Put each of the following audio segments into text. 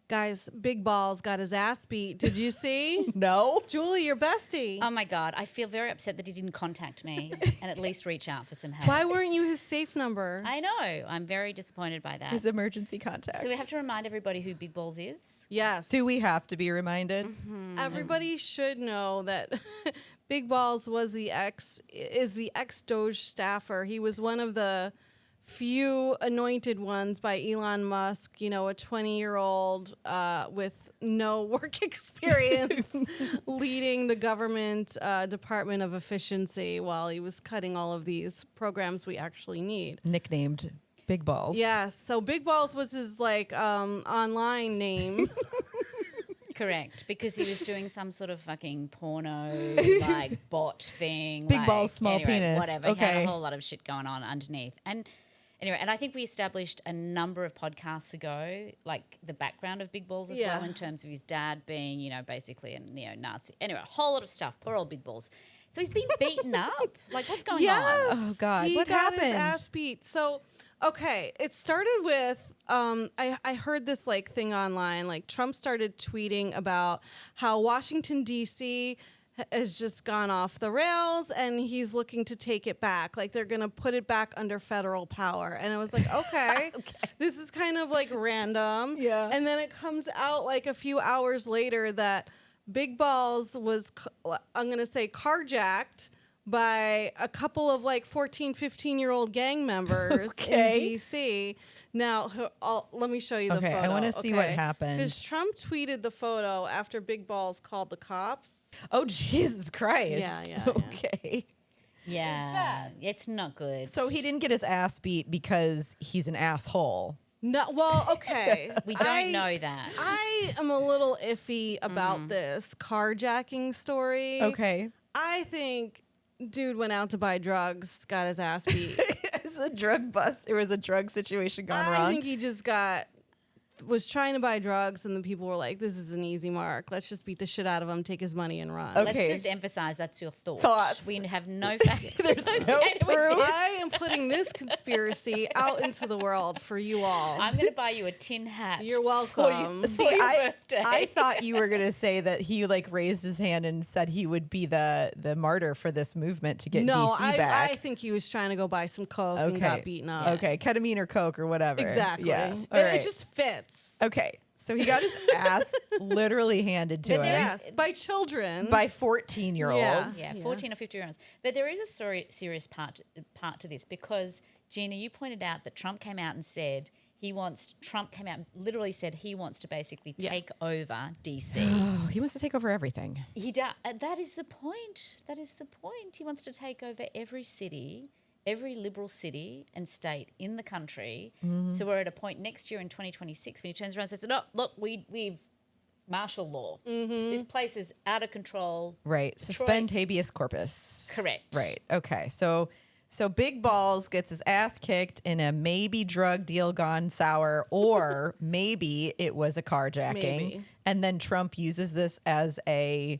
Guys, Big Balls got his ass beat. Did you see? No. Julie, your bestie. Oh my God, I feel very upset that he didn't contact me and at least reach out for some help. Why weren't you his safe number? I know. I'm very disappointed by that. His emergency contact. So we have to remind everybody who Big Balls is. Yes. Do we have to be reminded? Everybody should know that Big Balls is the ex Doge staffer. He was one of the few anointed ones by Elon Musk, a 20-year-old with no work experience leading the government Department of Efficiency while he was cutting all of these programs we actually need. Nicknamed Big Balls. Yes. So Big Balls was his online name. Correct, because he was doing some sort of fucking porno bot thing. Big balls, small penis. Whatever. He had Okay. a whole lot of shit going on underneath. And anyway, and I think we established a number of podcasts ago, like the background of Big Balls as well, in terms of his dad being, basically a neo-Nazi. Anyway, a whole lot of stuff. Poor old Big Balls. So he's been beaten up. Like, what's going on? Oh, God. He What got happened? his ass beat. So, okay, it started with I heard this thing online. Like Trump started tweeting about how Washington D.C. has just gone off the rails, and he's looking to take it back. Like they're gonna put it back under federal power. And I was like, okay, this is kind of random. Yeah. And then it comes out a few hours later that Big Balls was, I'm going to say, carjacked by a couple of 14, 15-year-old gang members in D.C. Now, let me show you the Okay, photo. I wanna see what happened. Because Trump tweeted the photo after Big Balls called the cops. Oh, Jesus Christ. Yeah. Okay. Yeah, it's not good. So he didn't get his ass beat because he's an asshole. No, well, okay. We don't know that. I am a little iffy about this carjacking story. Okay. I think dude went out to buy drugs, got his ass beat. It's a drug bust. It was a drug situation gone I wrong. think he just was trying to buy drugs, and the people were like, this is an easy mark. Let's just beat the shit out of him, take his money, and run. Okay. Let's just emphasize that's your Thoughts. We have no facts There's no associated with proof. this. I am putting this conspiracy out into the world for you all. I'm going to buy you a tin hat. You're welcome. See, your I birthday. thought you were going to say that he raised his hand and said he would be the martyr for this movement to get No, DC back. I think he was trying to go buy some coke and got beaten up. Okay, ketamine or coke or whatever. Exactly. Yeah. It, All right. it just fits. Okay, so he got his ass literally handed to But him there- Yes, by children. by 14-year-olds. Yeah. Yeah, 14 or 15-year-olds. But there is a serious part to this because, Gina, you pointed out that Trump came out and said literally said he wants to basically take over DC. Oh, he wants to take over everything. That is the point. That is the point. He wants to take over every city, every liberal city and state in the country. So we're at a point next year in 2026 when he turns around and says, no, look, we've martial law. This place is out of control. Right. Suspend habeas corpus. Correct. Right. Okay. So Big Balls gets his ass kicked in a maybe drug deal gone sour, or maybe it was a carjacking. Maybe. And then Trump uses this as a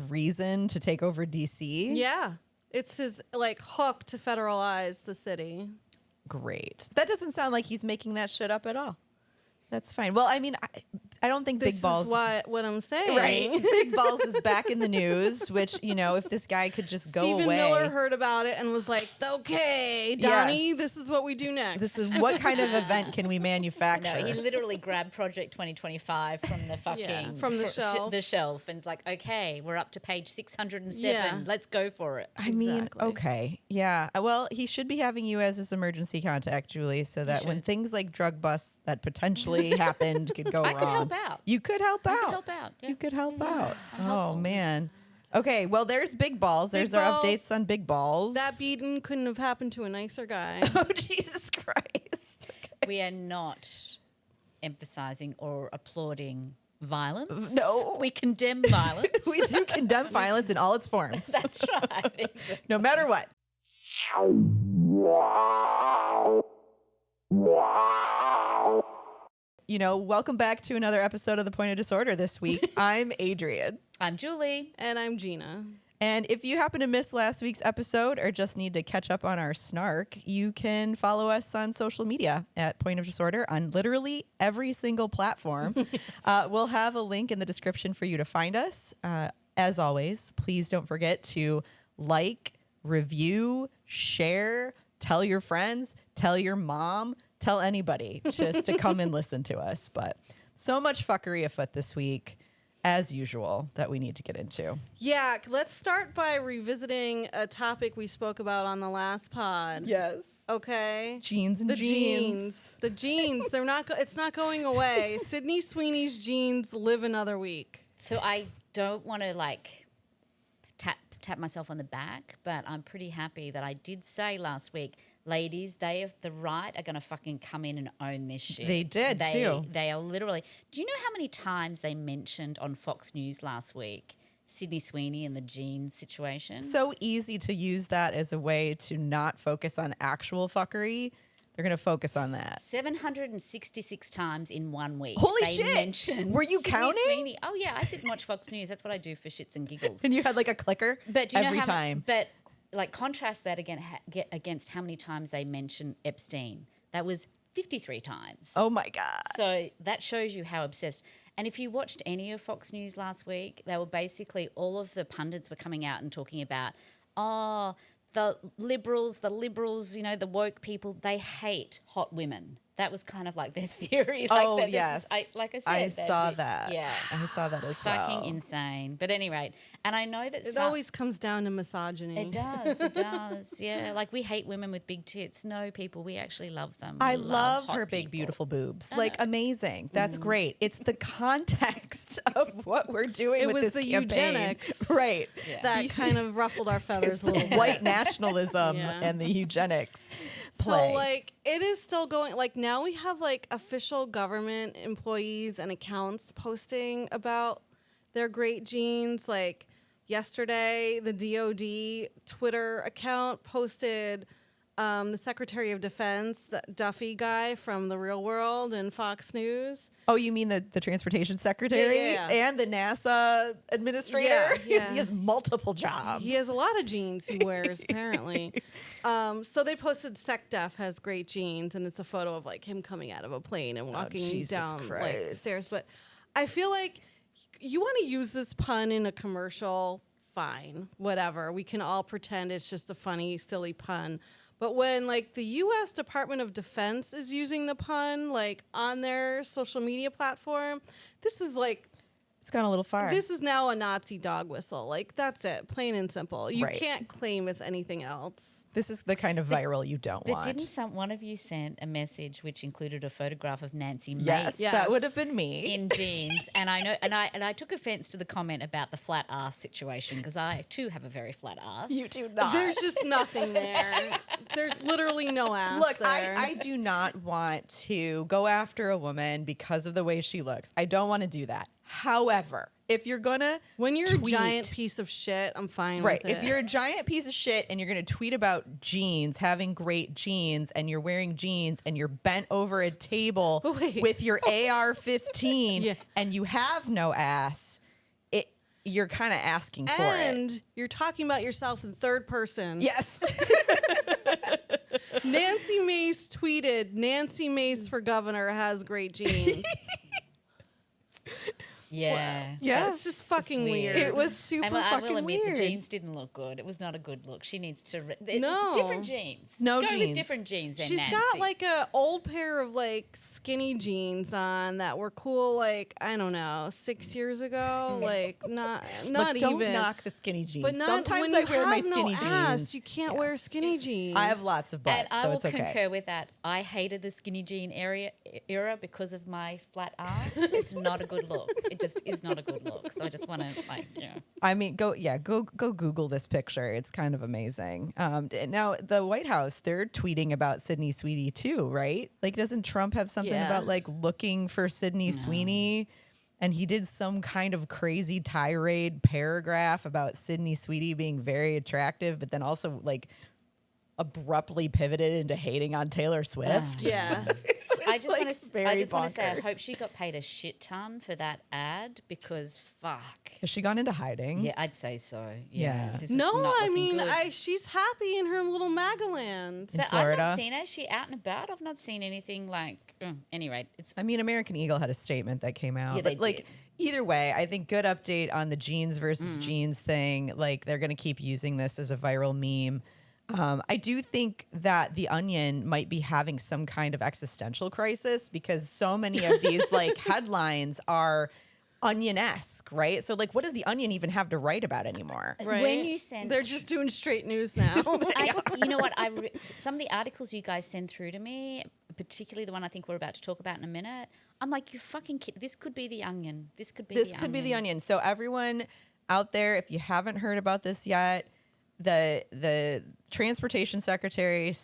reason to take over DC. Yeah. It's his hook to federalize the city. Great. That doesn't sound like he's making that shit up at all. That's fine. Well, I mean, I don't think This Big Balls. is what I'm saying. Right. Big Balls is back in the news, which, if this guy could just go Stephen away. Miller heard about it and was like, okay, Donnie, Yes. this is what we do next. This is what kind of event can we No, manufacture? he literally grabbed Project 2025 from the fucking from the shelf. the shelf, and it's like, okay, we're up to page 607. Yeah. Let's go for it. I mean, Exactly. okay. Yeah. Well, he should be having you as his emergency contact, Julie, so that when things like drug busts that potentially happened could go wrong. I could help out. You could help out. could help out, yeah. You could help out. I'm Oh, helpful. man. Okay. Well, there's Big Balls. There's Big our Balls. updates on Big Balls. That beating couldn't have happened to a nicer guy. Oh, Jesus Christ. Okay. We are not emphasizing or applauding violence. No. We condemn violence. We do condemn violence in all its forms, That's right. no matter what. Welcome back to another episode of The Point of Disorder this week. I'm Adrian. I'm Julie. And I'm Gina. And if you happen to miss last week's episode or just need to catch up on our snark, you can follow us on social media at Point of Disorder on literally every single platform. We'll have a link in the description for you to find us. As always, please don't forget to like, review, share, tell your friends, tell your mom, tell anybody just to come and listen to us. But so much fuckery afoot this week, as usual, that we need to get into. Yeah, let's start by revisiting a topic we spoke about on the last pod. Yes. Okay. Jeans and The jeans. The jeans. They're not. It's not going away. Sydney Sweeney's jeans live another week. So I don't want to like tap myself on the back, but I'm pretty happy that I did say last week, ladies, they of the right are going to fucking come in and own this shit. They did, too. They are literally. Do you know how many times they mentioned on Fox News last week Sydney Sweeney and the jeans situation? So easy to use that as a way to not focus on actual fuckery. They're going to focus on that. 766 times in 1 week. Holy they shit. Mentioned Were you Sydney counting? Sweeney. Oh yeah, I sit and watch Fox News. That's what I do for shits and giggles. And you had like a clicker But do you every know how time. But like contrast that against how many times they mention Epstein. That was 53 times. Oh my God. So that shows you how obsessed. And if you watched any of Fox News last week, they were basically all of the pundits were coming out and talking about, oh, the liberals, you know, the woke people, they hate hot women. That was kind of like their theory. Like Oh, that yes. like I said. I saw that. Yeah. I saw that as It's well. fucking insane. But at any rate, and I know that It always comes down to misogyny. it does. It does. Yeah. Like we hate women with big tits. No, people, we actually love them. We I love hot her big, people. beautiful boobs. Like, amazing. That's great. It's the context of what we're doing It with was this the campaign. eugenics. Right. That kind of ruffled our feathers a little bit. White nationalism Yeah. and the eugenics play. So like it is still going, like now we have like official government employees and accounts posting about their great genes. Like yesterday, the DoD Twitter account posted the Secretary of Defense, that Duffy guy from The Real World and Fox News. Oh, you mean the transportation secretary Yeah. and the NASA administrator? Yeah, yeah. He has multiple jobs. He has a lot of jeans he wears, apparently. So they posted SecDef has great jeans, and it's a photo of like him coming out of a plane and walking Jesus down like Christ. stairs. But I feel like you want to use this pun in a commercial, fine, whatever. We can all pretend it's just a funny, silly pun. But when like the U.S. Department of Defense is using the pun like on their social media platform, this is like It's gone a little far. this is now a Nazi dog whistle. Like that's it, plain and simple. You Right. can't claim it's anything else. This is the kind of viral you don't But want. didn't one of you sent a message which included a photograph of Nancy Yes, Mace that would have been me. in jeans? And I know, and I took offence to the comment about the flat ass situation because I too have a very flat ass. You do not. There's just nothing there. There's literally no ass Look, there. I do not want to go after a woman because of the way she looks. I don't want to do that. However, if you're gonna when you're a tweet- giant piece of shit, I'm fine right, with it. if you're a giant piece of shit and you're gonna tweet about jeans, having great jeans, and you're wearing jeans and you're bent over a table Wait. with your AR-15 Yeah. and you have no ass, you're kind of asking for it. and you're talking about yourself in third person. Yes. Nancy Mace tweeted, Nancy Mace for governor has great jeans. Yeah. Yeah. It's just fucking weird. weird. It was super I will fucking admit weird. the jeans didn't look good. It was not a good look. She needs to No. different jeans. No Go jeans. with different jeans. Then, She's Nancy. got like a old pair of like skinny jeans on that were cool like I don't know 6 years ago. Like not Look, even. don't knock the skinny jeans. But not Sometimes when I you wear my have skinny no jeans. ass. You can't wear skinny jeans. I have lots of butts, And I so will it's okay. concur with that. I hated the skinny jean era because of my flat ass. It's not a good look. It just is not a good look. So I just want to I mean, go Google this picture. It's kind of amazing. Now the White House, they're tweeting about Sydney Sweeney too, right? Like, doesn't Trump have something Yeah. about like looking for Sydney Sweeney? And he did some kind of crazy tirade paragraph about Sydney Sweeney being very attractive, but then also like abruptly pivoted into hating on Taylor Swift. Yeah. I just like, want to. I very just want to say, I bonkers. hope she got paid a shit ton for that ad because fuck. Has she gone into hiding? Yeah, I'd say so. Yeah. This is No, not I looking mean, good. she's happy in her little Magaland. In But I've Florida. not seen her. Is she out and about? I've not seen anything like. Anyway, it's I mean, American Eagle had a statement that came out. Yeah, but they like did. either way, I think good update on the jeans versus jeans thing. Like they're gonna keep using this as a viral meme. I do think that The Onion might be having some kind of existential crisis because so many of these like headlines are Onion-esque, right? So like, what does The Onion even have to write about anymore? Right? When you send- they're just doing straight news now. you know what? Some of the articles you guys send through to me, particularly the one I think we're about to talk about in a minute, I'm like, you fucking kid. This could be The Onion. This could be This the could be Onion. The Onion. So everyone out there, if you haven't heard about this yet, the transportation secretary / the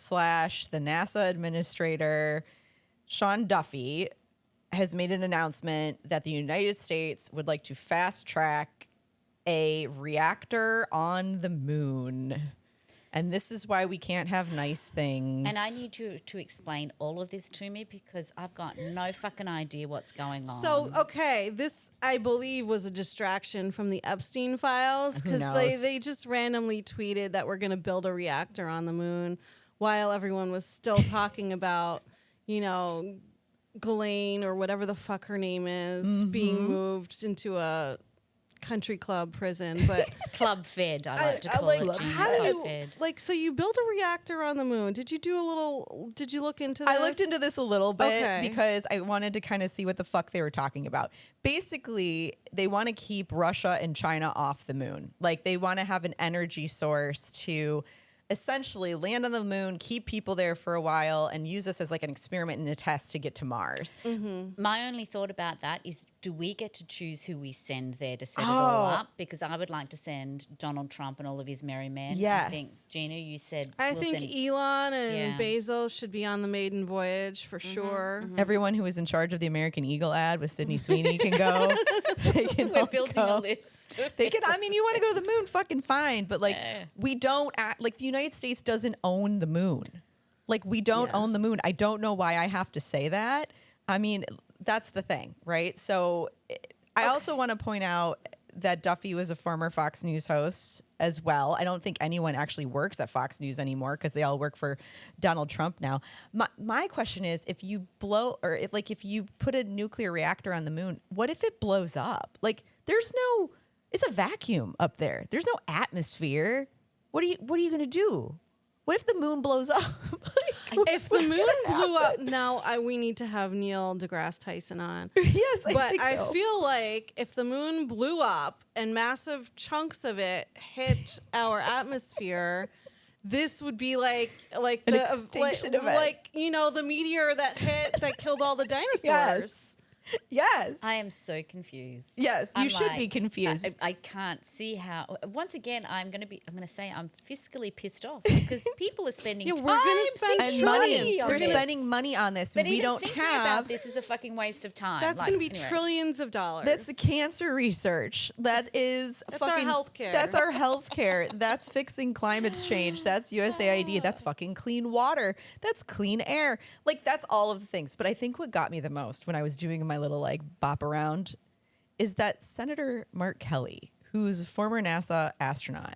NASA administrator, Sean Duffy, has made an announcement that the United States would like to fast track a reactor on the moon. And this is why we can't have nice things. And I need you to explain all of this to me because I've got no fucking idea what's going on. So, okay, this, I believe, was a distraction from the Epstein files Who because knows? they just randomly tweeted that we're going to build a reactor on the moon while everyone was still talking about, Ghislaine or whatever the fuck her name is being moved into a country club prison. But Club Fed, I like to call like, it. Gina, how do Club you, Fed. like, so you build a reactor on the moon. Did you look into this? I looked into this a little bit Okay. because I wanted to kind of see what the fuck they were talking about. Basically, they want to keep Russia and China off the moon. Like they want to have an energy source to essentially land on the moon, keep people there for a while, and use this as like an experiment and a test to get to Mars. My only thought about that is, do we get to choose who we send there to set it all up? Because I would like to send Donald Trump and all of his merry men. I think, Yes. Gina, you said I we'll think send Elon and Yeah. Bezos should be on the maiden voyage for sure. Everyone who is in charge of the American Eagle ad with Sydney Sweeney can go. They can We're all building go. a list. They can. I mean, you want to go to the moon, fucking fine. But like, Yeah. we don't act like the United States doesn't own the moon. Like, we don't own the moon. I don't know why I have to say that. I mean, that's the thing, right? So, I also want to point out that Duffy was a former Fox News host as well. I don't think anyone actually works at Fox News anymore because they all work for Donald Trump now. My question is, if you if you put a nuclear reactor on the moon, what if it blows up? Like, it's a vacuum up there. There's no atmosphere. What are you going to do? What if the moon blows up? If the moon blew up, now we need to have Neil deGrasse Tyson on. Yes, But think I so. feel like if the moon blew up and massive chunks of it hit our atmosphere, this would be like An the extinction event. like the meteor that killed all the dinosaurs. Yes. I am so confused. Yes, you I'm should be like, confused. I can't see how. Once again, I'm going to say I'm fiscally pissed off because people are spending Yeah, time, we're gonna spend and money money. on They're this. spending money on this. But we even don't thinking have. about this is a fucking waste of time. That's Like, going to be anyway. trillions of dollars. That's cancer research. That is That's our fucking healthcare. That's our healthcare. That's fixing climate change. That's USAID. That's fucking clean water. That's clean air. Like that's all of the things. But I think what got me the most when I was doing my little like bop around is that Senator Mark Kelly, who's a former NASA astronaut,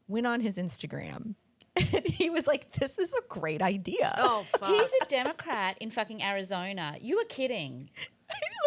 went on his Instagram and he was like, "This is a great idea." oh fuck. He's a Democrat in fucking Arizona. You were kidding.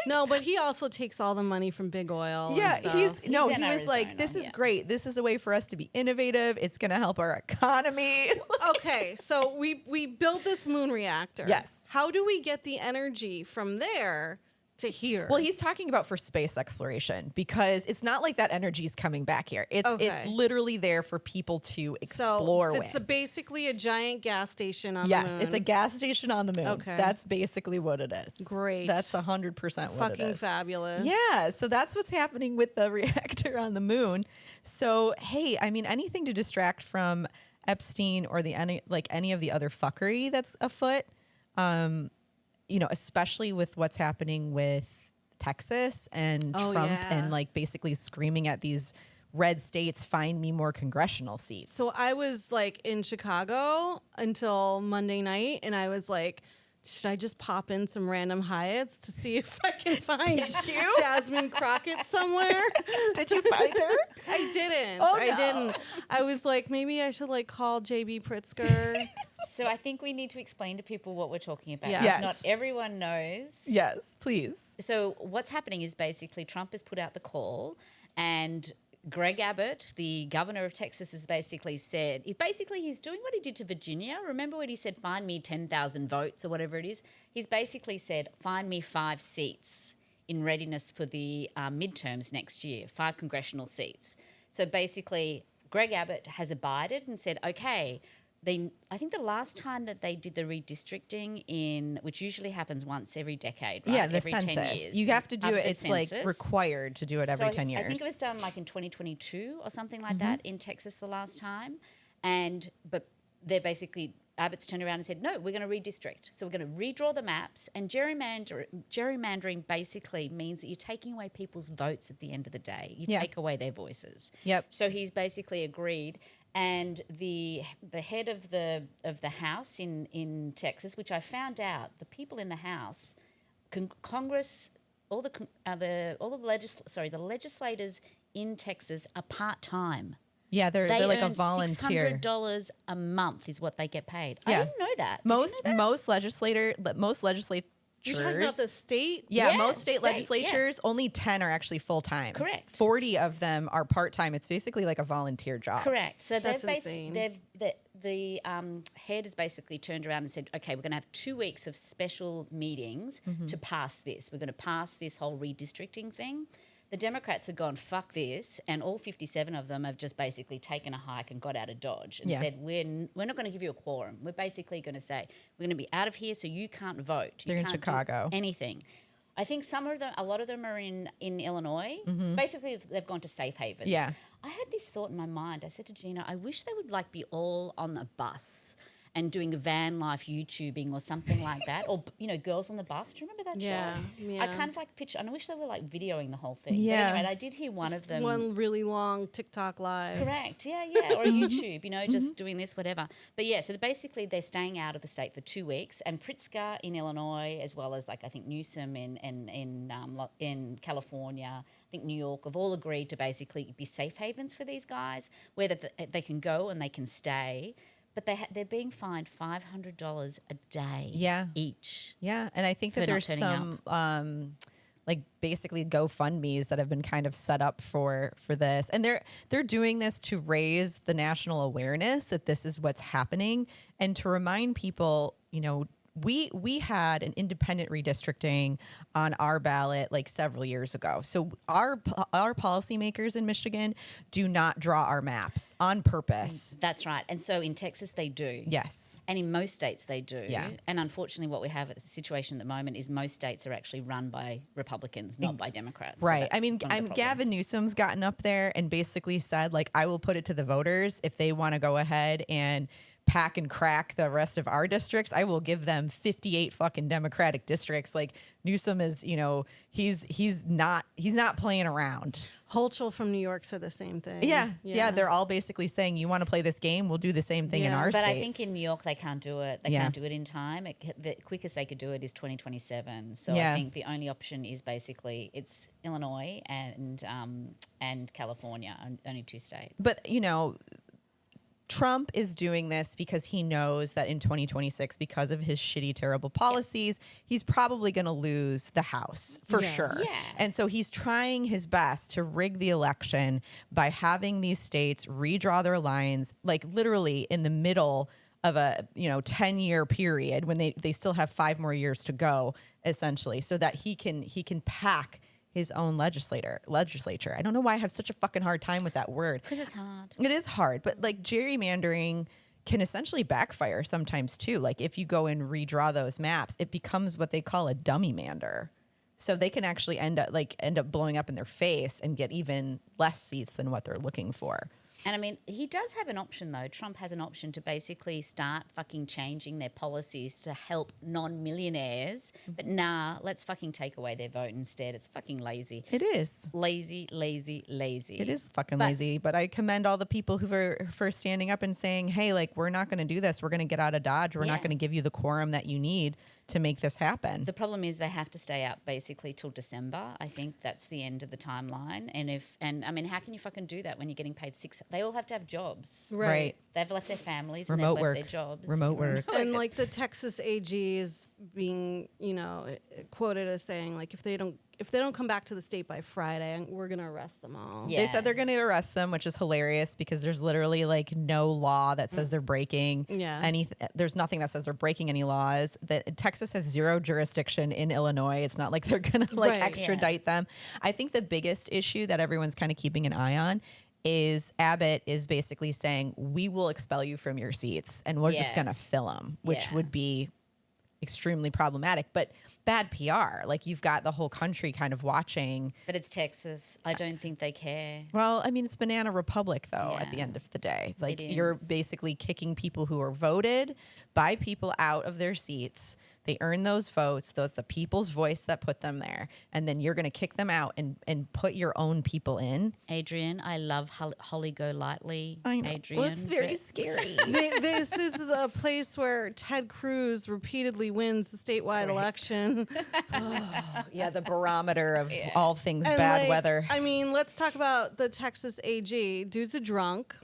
No, but he also takes all the money from big oil. Yeah, and stuff. he in was like, Arizona, "This is yeah. great. This is a way for us to be innovative. It's going to help our economy." Okay, so we built this moon reactor. Yes. How do we get the energy from there to here? Well, he's talking about for space exploration because it's not like that energy is coming back here. It's Okay. literally there for people to explore it's with. basically a giant gas station on the Yes, moon. it's a gas station on the moon. Okay. That's basically what it is. Great. That's 100% what fucking it is. fabulous. Yeah, so that's what's happening with the reactor on the moon. So, hey, I mean, anything to distract from Epstein or any of the other fuckery that's afoot, especially with what's happening with Texas and Oh, Trump yeah. and like basically screaming at these red states, find me more congressional seats. So I was like in Chicago until Monday night, and I was like should I just pop in some random Hyatts to see if I can find Did you? Jasmine Crockett somewhere? Did you find her? I didn't. Oh, I no. didn't. I was like, maybe I should like call JB Pritzker. So I think we need to explain to people what we're talking about. Yes. because Yes. Not everyone knows. Yes, please. So what's happening is basically Trump has put out the call, and Greg Abbott, the governor of Texas, has basically said, he's doing what he did to Virginia. Remember when he said, find me 10,000 votes or whatever it is? He's basically said, find me 5 seats in readiness for the midterms next year, 5 congressional seats. So basically, Greg Abbott has abided and said, okay, I think the last time that they did the redistricting which usually happens once every decade, right? Yeah, the every 10 census. years. You have to do After it. the It's like census. required to do it every So 10 years. I think it was done like in 2022 or something like Mm-hmm. that in Texas the last time. But they're basically, Abbott's turned around and said, no, we're going to redistrict. So we're going to redraw the maps. And gerrymandering basically means that you're taking away people's votes at the end of the day. You Yeah. take away their voices. Yep. So he's basically agreed. And the head of the House in Texas, which I found out, the people in the House, Congress, the legislators in Texas are part-time. Yeah, they're like a earn volunteer. $600 a month is what they get paid. Yeah. I didn't know that. Did you Most know that? most legislatures. You're talking about the state? Yeah, Yeah, most state state, yeah. legislatures, only 10 are actually full time. Correct. 40 of them are part time. It's basically like a volunteer job. Correct. So That's insane. the head has basically turned around and said, okay, we're going to have 2 weeks of special meetings to pass this. We're going to pass this whole redistricting thing. The Democrats have gone, fuck this, and all 57 of them have just basically taken a hike and got out of Dodge and Yeah. said, we're not going to give you a quorum. We're basically going to say, we're going to be out of here so you can't vote. You They're in can't do Chicago. anything. I think a lot of them are in Illinois. Basically, they've gone to safe havens. Yeah. I had this thought in my mind. I said to Gina, I wish they would like be all on the bus and doing van life YouTubing or something like that, or Girls on the Bus. Do you remember that Yeah, show? yeah. I kind of like picture, and I wish they were like videoing the whole thing. Yeah. But anyway, I did hear one of them. One really long TikTok live. Correct. Yeah, or YouTube, just doing this, whatever. But yeah, so basically they're staying out of the state for 2 weeks, and Pritzker in Illinois, as well as like I think Newsom in California, I think New York, have all agreed to basically be safe havens for these guys, where they can go and they can stay. But they're being fined $500 a day each. Yeah, and I think that For not there's turning some like basically GoFundMe's that have been kind of set up for this, and they're doing this to raise the national awareness that this is what's happening, and to remind people, we had an independent redistricting on our ballot like several years ago. So our policymakers in Michigan do not draw our maps on purpose. That's right. And so in Texas they do. Yes. And in most states they do. Yeah. And unfortunately what we have as a situation at the moment is most states are actually run by Republicans, not by Democrats. So Right. that's I mean, one of the Gavin problems. Newsom's gotten up there and basically said, like, I will put it to the voters if they want to go ahead and pack and crack the rest of our districts. I will give them 58 fucking Democratic districts. Like Newsom is, he's not playing around. Holchel from New York said the same thing. Yeah. They're all basically saying, you want to play this game? We'll do the same thing in Yeah. our But states. I think in New York they can't do it. They Yeah. can't do it in time. The quickest they could do it is 2027. So Yeah. I think the only option is basically it's Illinois and California, only 2 states. But, Trump is doing this because he knows that in 2026, because of his shitty, terrible policies, he's probably going to lose the House for sure. Yeah. And so he's trying his best to rig the election by having these states redraw their lines, like literally in the middle of a 10-year period when they still have 5 more years to go, essentially, so that he can pack his own legislature. I don't know why I have such a fucking hard time with that word. Because it's hard. It is hard, but like gerrymandering can essentially backfire sometimes too. Like if you go and redraw those maps, it becomes what they call a dummy mander. So they can actually end up blowing up in their face and get even less seats than what they're looking for. And I mean, he does have an option, though. Trump has an option to basically start fucking changing their policies to help non-millionaires. But nah, let's fucking take away their vote instead. It's fucking lazy. It is. Lazy, lazy, lazy. It is fucking But- lazy, but I commend all the people who are for standing up and saying, hey, like, we're not going to do this. We're going to get out of Dodge. We're not Yeah. going to give you the quorum that you need. to make this happen. The problem is they have to stay out basically till December. I think that's the end of the timeline. And I mean, how can you fucking do that when you're getting paid They all have to have jobs. Right. They've left their families Remote and they've work. left their jobs. Remote work. And like the Texas AG is being, quoted as saying like if they don't come back to the state by Friday, we're gonna arrest them all. Yeah. They said they're going to arrest them, which is hilarious because there's literally like no law that says they're breaking there's nothing that says they're breaking any laws. That Texas has zero jurisdiction in Illinois. It's not like they're going to like Right. extradite them. I think the biggest issue that everyone's kind of keeping an eye on is Abbott is basically saying, we will expel you from your seats and we're just Yeah. going to fill them, which Yeah. would be extremely problematic, but bad PR. Like you've got the whole country kind of watching. But it's Texas. I don't think they care. Well, I mean, it's Banana Republic, though, at the Yeah. end of the day. Like, It you're is. basically kicking people who are voted by people out of their seats. They earn those votes. Those the people's voice that put them there. And then you're going to kick them out and put your own people in. Adrian, I love Holly Golightly. I know. Adrian. Well, it's very but- scary. This is the place where Ted Cruz repeatedly wins the statewide election. Yeah, the barometer of all things And, bad like, weather. I mean, let's talk about the Texas AG. Dude's a drunk.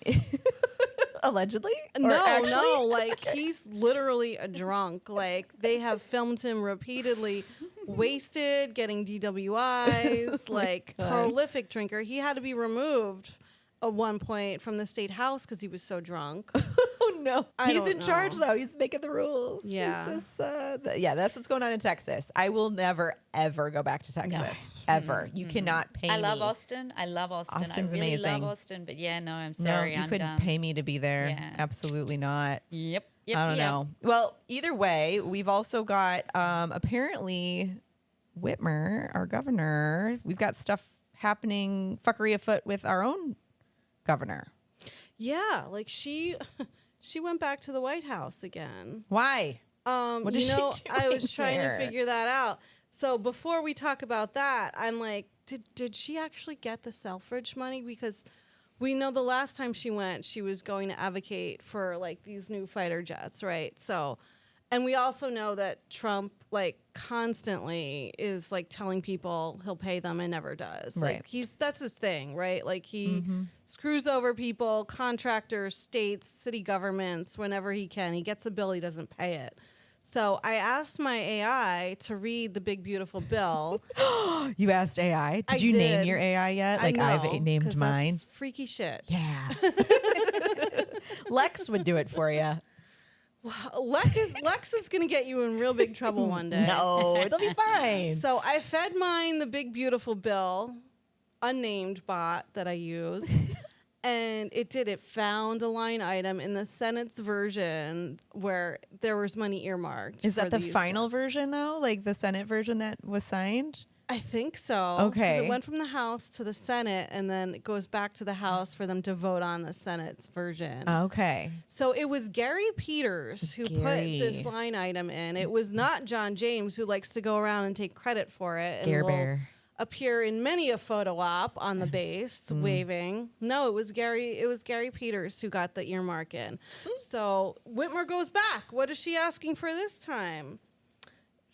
Allegedly? Or No, actually? no, like he's literally a drunk. Like they have filmed him repeatedly wasted, getting DWIs, like prolific drinker. He had to be removed at one point from the state house because he was so drunk. Oh, no. I He's don't in charge, know. though. He's making the rules. Yeah. Yeah, that's what's going on in Texas. I will never, ever go back to Texas. Ever. You cannot pay I love me. Austin. I love Austin. Austin's I really amazing. love Austin. But yeah, no, I'm No, sorry. you I'm couldn't done. pay me to be there. Yeah. Absolutely not. Yep. I don't know. Well, either way, we've also got apparently Whitmer, our governor. We've got stuff happening, fuckery afoot with our own governor. Yeah, like she went back to the White House again. Why? What is she I was doing trying there? to figure that out. So before we talk about that, I'm like, did she actually get the Selfridge money? Because we know the last time she went, she was going to advocate for like these new fighter jets, right? So, and we also know that Trump like constantly is like telling people he'll pay them and never does. Right. Like that's his thing, right? Like he screws over people, contractors, states, city governments whenever he can. He gets a bill, he doesn't pay it. So I asked my AI to read the big beautiful bill. You asked AI. Did I you name did. your AI yet? Like I I've know, named 'cause mine. that's freaky shit. Yeah. Lex would do it for you. Lex is gonna get you in real big trouble one day. No, it'll be fine. So I fed mine the big beautiful bill, unnamed bot that I use, and it found a line item in the Senate's version where there was money earmarked. Is for that the these final jets. version though? Like the Senate version that was signed? I think so. 'Cause Okay. It went from the House to the Senate, and then it goes back to the House for them to vote on the Senate's version. Okay. So it was Gary Peters who Gary. put this line item in. It was not John James, who likes to go around and take credit for it. And Gare will Bear. appear in many a photo op on the base waving. No, it was Gary Peters who got the earmark in. So Whitmer goes back. What is she asking for this time?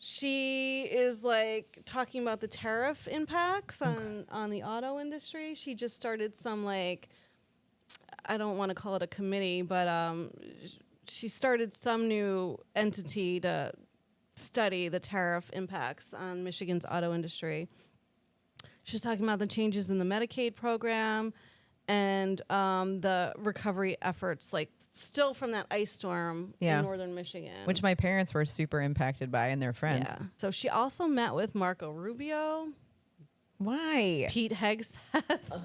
She is like talking about the tariff impacts on the auto industry. She just started some like, I don't want to call it a committee, but she started some new entity to study the tariff impacts on Michigan's auto industry. She's talking about the changes in the Medicaid program and the recovery efforts, like still from that ice storm Yeah. in northern Michigan. Which my parents were super impacted by and their friends. yeah. So she also met with Marco Rubio, Why? Pete Hegseth.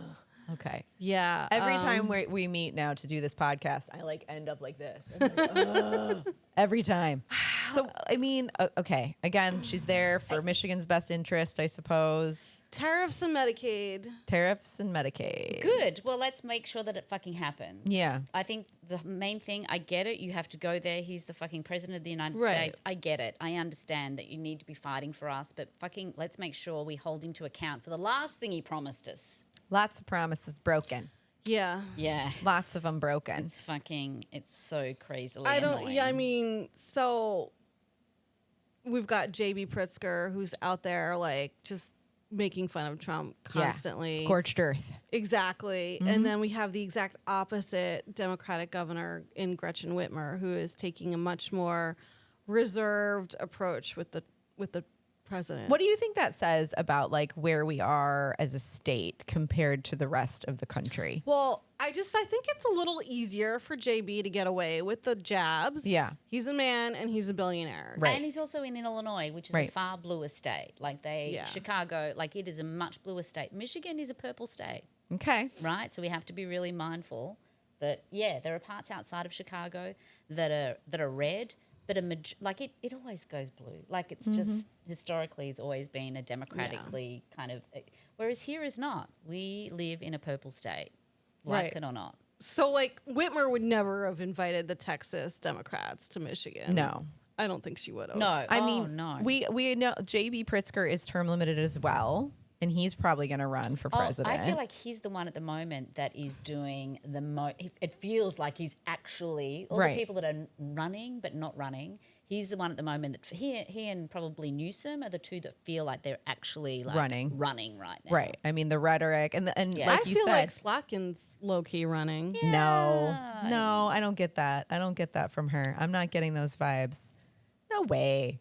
Okay. Yeah. Every time we meet now to do this podcast, I like end up like this. I'm like, "Ugh." Every time. So, I mean, okay. Again, she's there for Michigan's best interest, I suppose. tariffs and Medicaid. Tariffs and Medicaid. Good. Well, let's make sure that it fucking happens. Yeah. I think the main thing, I get it. You have to go there. He's the fucking president of the United Right. States. I get it. I understand that you need to be fighting for us, but fucking let's make sure we hold him to account for the last thing he promised us. Lots of promises broken. Yeah. Yeah. Lots of them broken. It's so crazily I don't. annoying. Yeah, I mean, so we've got JB Pritzker, who's out there like just making fun of Trump constantly. Yeah. Scorched earth. Exactly. And then we have the exact opposite Democratic governor in Gretchen Whitmer, who is taking a much more reserved approach with the president. What do you think that says about like where we are as a state compared to the rest of the country? Well, I think it's a little easier for JB to get away with the jabs. Yeah. He's a man and he's a billionaire. Right. And he's also in Illinois, which is a Right. far bluer state. Like Yeah. Chicago, like it is a much bluer state. Michigan is a purple state, Okay. right? So we have to be really mindful that, yeah, there are parts outside of Chicago that are red, but it always goes blue. Like it's just historically it's always been a democratically kind of, whereas here is not. We live in a purple state, like Right. it or not. So like Whitmer would never have invited the Texas Democrats to Michigan. No. I don't think she would have. No, I mean, no. we know JB Pritzker is term limited as well, and he's probably going to run for president. I feel like he's the one at the moment that is doing the most. It feels like he's actually all Right. the people that are running but not running. He's the one at the moment that he and probably Newsom are the two that feel like they're actually like Running. right now. Right. I mean, the rhetoric and Yeah. like I you feel said, like Slotkin's low key running. no, I don't get that. I don't get that from her. I'm not getting those vibes. No way.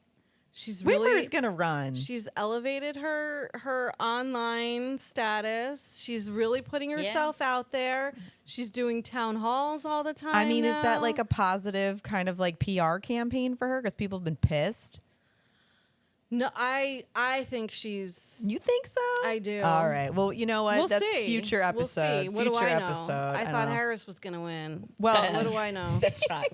She's really Whitmer's gonna run. she's elevated her online status. She's really putting herself out there. She's doing town halls all the time. I mean, is that now. like a positive kind of like PR campaign for her? Because people have been pissed. No, I think she's. You think so? I do. All right. Well, you know what? We'll That's see. future We'll episode. see. What future do I know? episode. I don't thought know. Harris was gonna win. Well, What do I know? That's right.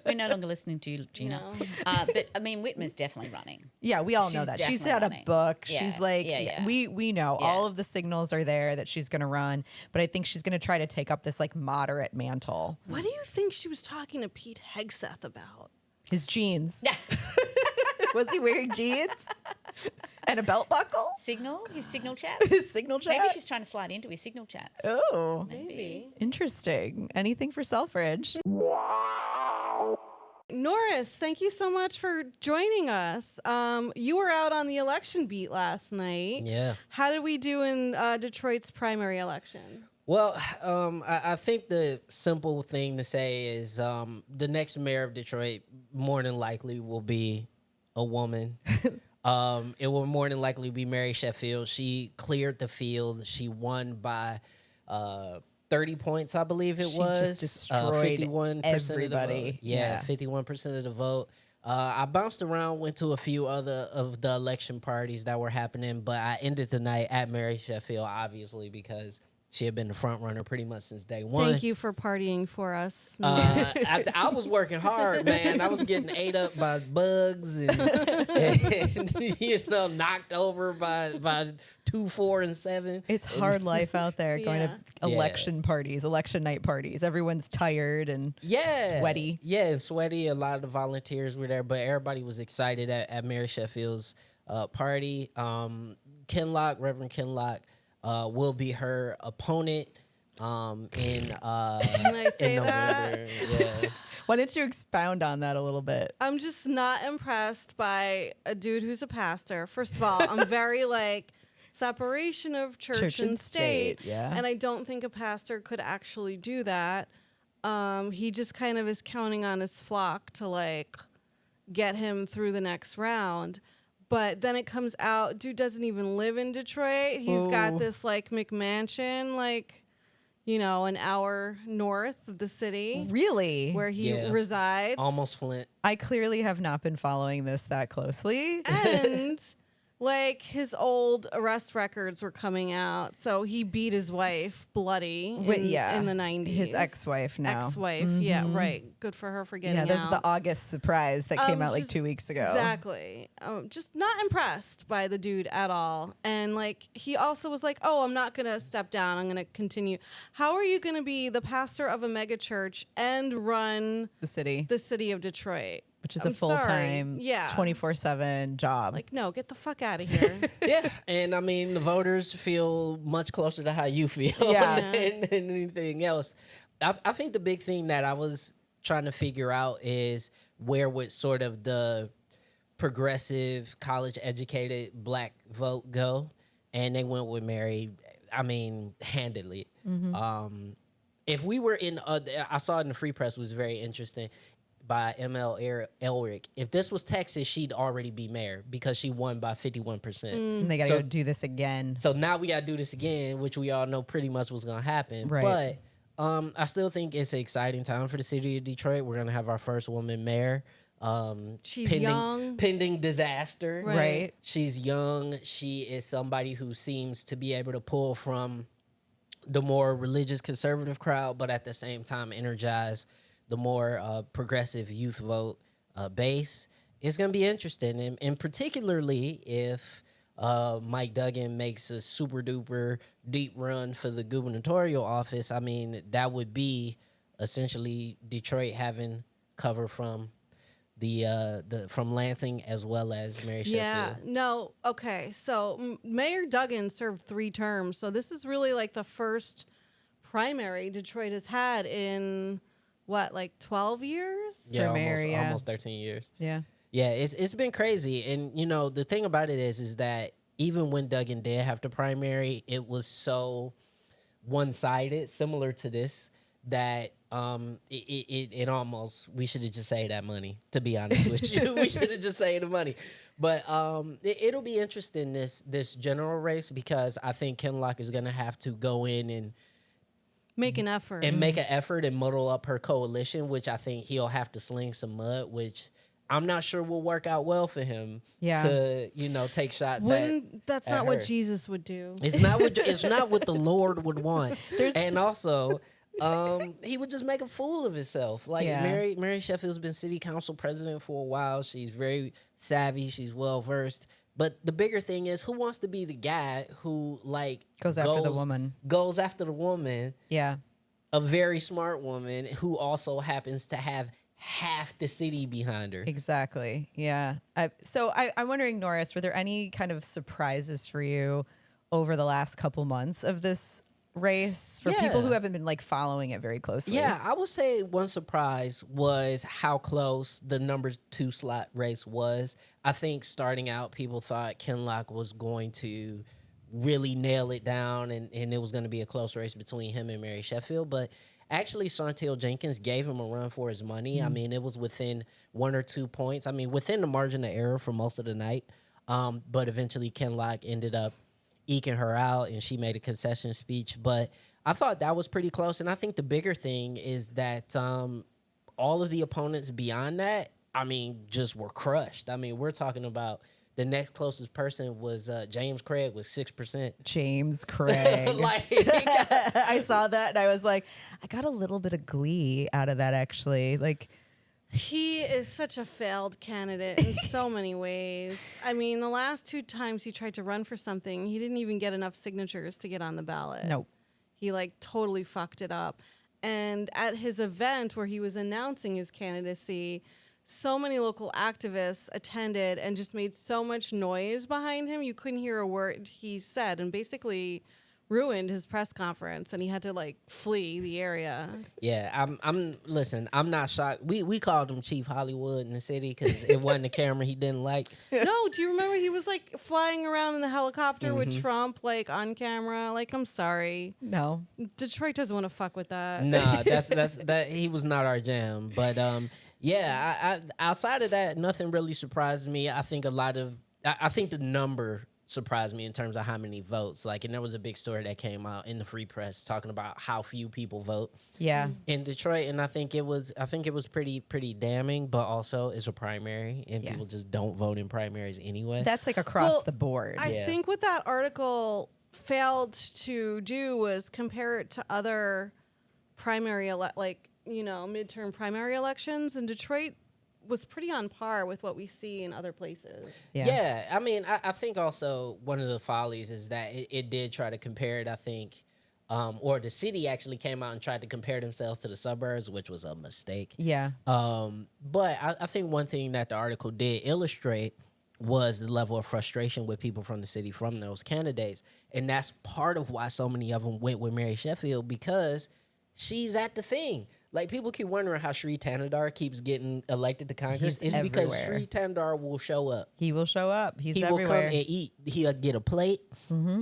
We're no longer listening to you, Gina. No. But I mean, Whitmer's definitely running. yeah, we all know She's that. She's definitely had a running. book. Yeah, She's like, yeah. we know Yeah. all of the signals are there that she's going to run, but I think she's going to try to take up this like moderate mantle. What do you think she was talking to Pete Hegseth about? His jeans. Yeah. Was he wearing jeans and a belt buckle? His signal chats. His signal chat. Maybe she's trying to slide into his signal chats. Oh, Maybe. interesting. Anything for Selfridge. Norris, thank you so much for joining us. You were out on the election beat last night. Yeah. How did we do in Detroit's primary election? Well, I think the simple thing to say is the next mayor of Detroit more than likely will be a woman. It will more than likely be Mary Sheffield. She cleared the field. She won by 30 points, I believe it She was. just destroyed 51% everybody. Of the vote. Yeah. 51% of the vote. I bounced around, went to a few other of the election parties that were happening, but I ended the night at Mary Sheffield, obviously, because she had been the front runner pretty much since day one. Thank you for partying for us. I was working hard, man. I was getting ate up by bugs and knocked over by 2, 4, and 7. It's hard life out there going to Yeah. election parties, election night parties. Everyone's tired and sweaty. Yeah, and sweaty. A lot of the volunteers were there, but everybody was excited at Mary Sheffield's party. Reverend Kinlock will be her opponent in Can I say in that? November. Yeah. Why don't you expound on that a little bit? I'm just not impressed by a dude who's a pastor. First of all, I'm very like separation of church and state. yeah. And I don't think a pastor could actually do that. He just kind of is counting on his flock to like get him through the next round. But then it comes out, dude doesn't even live in Detroit. He's got Ooh. this like McMansion, like, an hour north of the city Really? where he Yeah. resides. Almost Flint. I clearly have not been following this that closely. And like his old arrest records were coming out, so he beat his wife bloody in, in the 90s. His ex-wife now. Ex-wife, yeah, right. Good for her for getting Yeah, out. this is the August surprise that came out like just- 2 weeks ago. Exactly. Just not impressed by the dude at all. And like he also was like, "Oh, I'm not gonna step down. I'm gonna continue." How are you gonna be the pastor of a mega church and run The city, the city of Detroit? which is I'm a full-time, sorry. Yeah. 24/7 job. Like, no, get the fuck out of here. Yeah, and I mean the voters feel much closer to how you feel Yeah. than anything else. I think the big thing that I was trying to figure out is where would sort of the progressive, college-educated black vote go, and they went with Mary. I mean, handedly. If we were in, I saw it in the Free Press, was very interesting by ML Elric. If this was Texas, she'd already be mayor because she won by 51%. And they got to So- go do this again. So now we got to do this again, which we all know pretty much what's going to happen. Right. But I still think it's an exciting time for the city of Detroit. We're going to have our first woman mayor. She's young. Pending disaster. Right. She's young. She is somebody who seems to be able to pull from the more religious conservative crowd, but at the same time energize the more progressive youth vote base. It's going to be interesting, and particularly if Mike Duggan makes a super duper deep run for the gubernatorial office. I mean, that would be essentially Detroit having cover from the from Lansing as well as Mary Yeah, Sheffield. no, okay. So Mayor Duggan served 3 terms. So this is really like the first primary Detroit has had in what, like 12 years? Yeah, mayor, almost, yeah. almost 13 years. Yeah. Yeah, it's been crazy, and you know the thing about it is that even when Duggan did have the primary, it was so one-sided, similar to this, that it almost, we should have just saved that money. To be honest with you, we should have just saved the money. But it'll be interesting this general race because I think Ken Locke is gonna have to go in and Make an effort. make an effort and muddle up her coalition, which I think he'll have to sling some mud, which I'm not sure will work out well for him. Yeah. To take shots at. That's at not her. what Jesus would do. It's not what the Lord would want. And also, he would just make a fool of himself. Like Yeah. Mary Sheffield's been city council president for a while. She's very savvy. She's well versed. But the bigger thing is, who wants to be the guy who Goes after the woman. Goes after the woman, Yeah. a very smart woman who also happens to have half the city behind her. Exactly. Yeah. So I'm wondering, Norris, were there any kind of surprises for you over the last couple months of this race for people Yeah. who haven't been following it very closely? Yeah, I would say one surprise was how close the number 2 slot race was. I think starting out, people thought Ken Locke was going to really nail it down and it was going to be a close race between him and Mary Sheffield. But actually, Chantel Jenkins gave him a run for his money. I mean, it was within 1 or 2 points. I mean, within the margin of error for most of the night. But eventually, Ken Locke ended up eking her out, and she made a concession speech. But I thought that was pretty close. And I think the bigger thing is that all of the opponents beyond that, I mean, just were crushed. I mean, we're talking about the next closest person was James Craig with 6%. James Craig. I saw that and I was like, I got a little bit of glee out of that actually. He is such a failed candidate in so many ways. I mean, the last 2 times he tried to run for something, he didn't even get enough signatures to get on the ballot. Nope. He totally fucked it up. And at his event where he was announcing his candidacy, so many local activists attended and just made so much noise behind him. You couldn't hear a word he said and basically ruined his press conference, and he had to flee the area. Yeah, listen, I'm not shocked. We called him Chief Hollywood in the city because it wasn't the camera he didn't like. No, do you remember he was flying around in the helicopter with Trump on camera? I'm sorry. No. Detroit doesn't want to fuck with that. Nah, that he was not our jam. But yeah, I outside of that, nothing really surprised me. I think I think the number surprised me in terms of how many votes. And there was a big story that came out in the Free Press talking about how few people vote Yeah. in Detroit, and I think it was pretty damning. But also, it's a primary, and Yeah. people just don't vote in primaries anyway. That's across Well, the board. I Yeah. think what that article failed to do was compare it to other primary, midterm primary elections, and Detroit was pretty on par with what we see in other places. Yeah, I mean, I think also one of the follies is that it did try to compare it, I think, or the city actually came out and tried to compare themselves to the suburbs, which was a mistake. Yeah. But I think one thing that the article did illustrate was the level of frustration with people from the city from those candidates. And that's part of why so many of them went with Mary Sheffield, because she's at the thing. Like, people keep wondering how Sri Tanadar keeps getting elected to Congress. He's It's because everywhere. Sri Tanadar will show up. He will show up. He's He will come everywhere. and eat. He'll get a plate.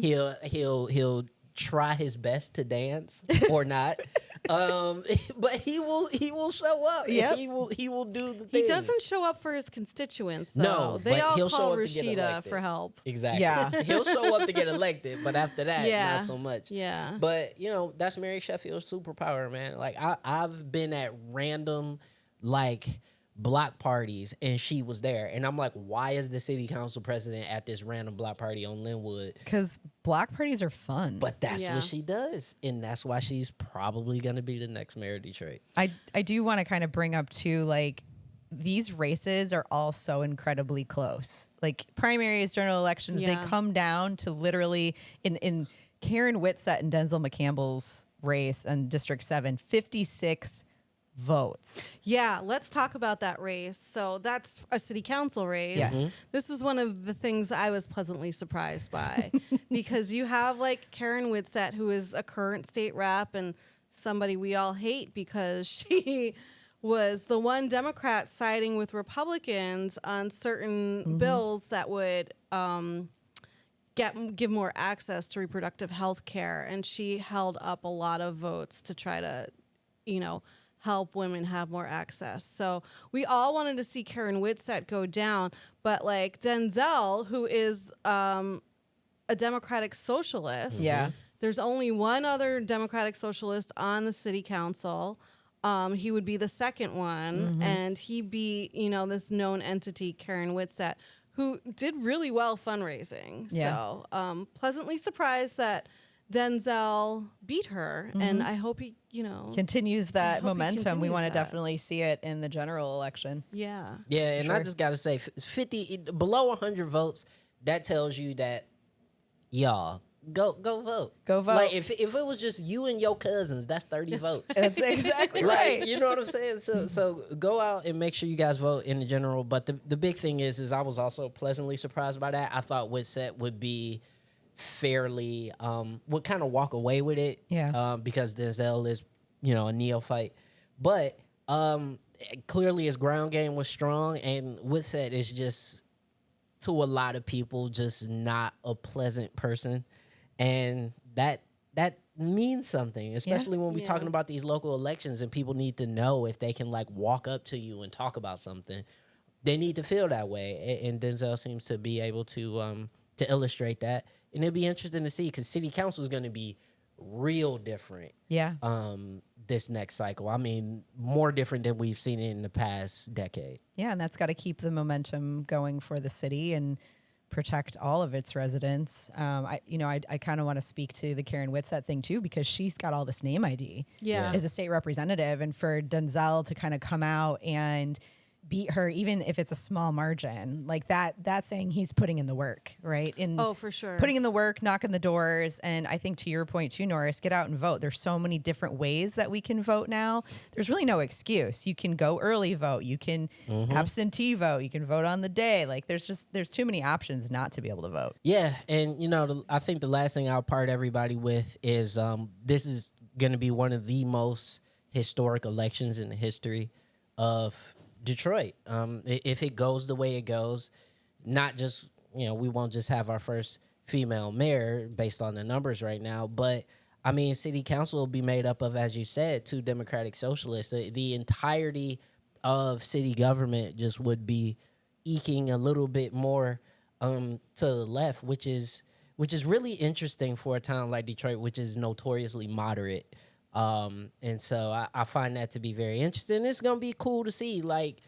He'll try his best to dance or not. But he will show up. Yep. He will do the He thing. doesn't show up for his constituents, though. No, They but all he'll show call up to get Rashida elected. for help. Exactly. Yeah. He'll show up to get elected, but after that, Yeah. not so much. Yeah. But that's Mary Sheffield's superpower, man. Like, I've been at random like block parties and she was there, and I'm like, why is the city council president at this random block party on Linwood? Because block parties are fun. But that's Yeah. what she does, and that's why she's probably gonna be the next mayor of Detroit. I do want to kind of bring up too, like, these races are all so incredibly close. Like, primaries, general elections, Yeah. they come down to literally in Karen Whitsett and Denzel McCampbell's race in District 7, 56 votes. Yeah, let's talk about that race. So that's a city council race. Yes. Mhm. This is one of the things I was pleasantly surprised by because you have like Karen Whitsett, who is a current state rep and somebody we all hate because she was the one Democrat siding with Republicans on certain bills that would give more access to reproductive health care. And she held up a lot of votes to try to, help women have more access. So we all wanted to see Karen Whitsett go down, but like Denzel, who is a Democratic socialist. Yeah. There's only one other Democratic socialist on the city council. He would be the second one, and he beat, this known entity, Karen Whitsett, who did really well fundraising. Yeah. So pleasantly surprised that Denzel beat her, and I hope he, Continues that hope he momentum. We continues want to that. definitely see it in the general election. yeah. Yeah, and I Sure. just gotta say, 50 below 100 votes. That tells you that y'all go vote. Go vote. Like, if it was just you and your cousins, that's 30 votes. That's exactly Like, right. you know what I'm saying? So go out and make sure you guys vote in the general. But the big thing is I was also pleasantly surprised by that. I thought Whitsett would be fairly would kind of walk away with it. Yeah. Because Denzel is, a neophyte. But clearly his ground game was strong, and Whitsett is just, to a lot of people, just not a pleasant person. And that means something, especially when we're Yeah. talking about these local elections and people need to know if they can like walk up to you and talk about something. They need to feel that way. And Denzel seems to be able to illustrate that. And it'll be interesting to see, because city council is going to be real different Yeah. this next cycle. I mean, more different than we've seen in the past decade. Yeah, and that's got to keep the momentum going for the city and protect all of its residents. I kind of want to speak to the Karen Whitsett thing too, because she's got all this name ID Yeah. as a state representative, and for Denzel to kind of come out and beat her, even if it's a small margin, like that's saying he's putting in the work, right? Oh, for sure. Putting in the work, knocking the doors. And I think, to your point too, Norris, get out and vote. There's so many different ways that we can vote now. There's really no excuse. You can go early vote. You can absentee vote. You can vote on the day. Like, there's too many options not to be able to vote. Yeah, and I think the last thing I'll part everybody with is this is going to be one of the most historic elections in the history of Detroit. If it goes the way it goes, not just, we won't just have our first female mayor based on the numbers right now, but I mean, city council will be made up of, as you said, 2 Democratic socialists. The entirety of city government just would be eking a little bit more to the left, which is really interesting for a town like Detroit, which is notoriously moderate. And so I find that to be very interesting. It's going to be cool to see. Like,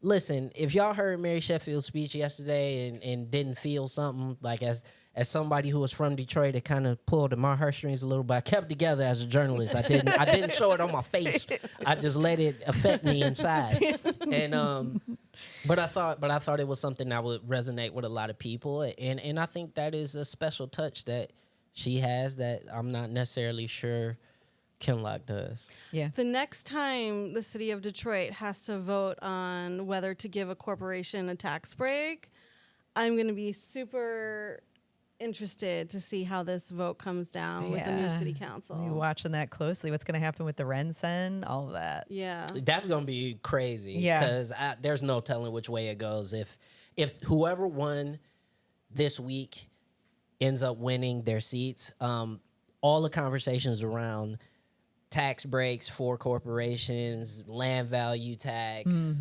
listen, if y'all heard Mary Sheffield's speech yesterday and didn't feel something, like as somebody who was from Detroit, it kind of pulled at my heartstrings a little bit. I kept together as a journalist. I didn't show it on my face. I just let it affect me inside. And but I thought it was something that would resonate with a lot of people. And I think that is a special touch that she has that I'm not necessarily sure Kinloch does. Yeah. The next time the city of Detroit has to vote on whether to give a corporation a tax break, I'm going to be super interested to see how this vote comes down with the new city council. You watching that closely. What's going to happen with the Rensen? All of that. Yeah. That's gonna be crazy. Yeah. because there's no telling which way it goes. If whoever won this week ends up winning their seats, all the conversations around tax breaks for corporations, land value tax,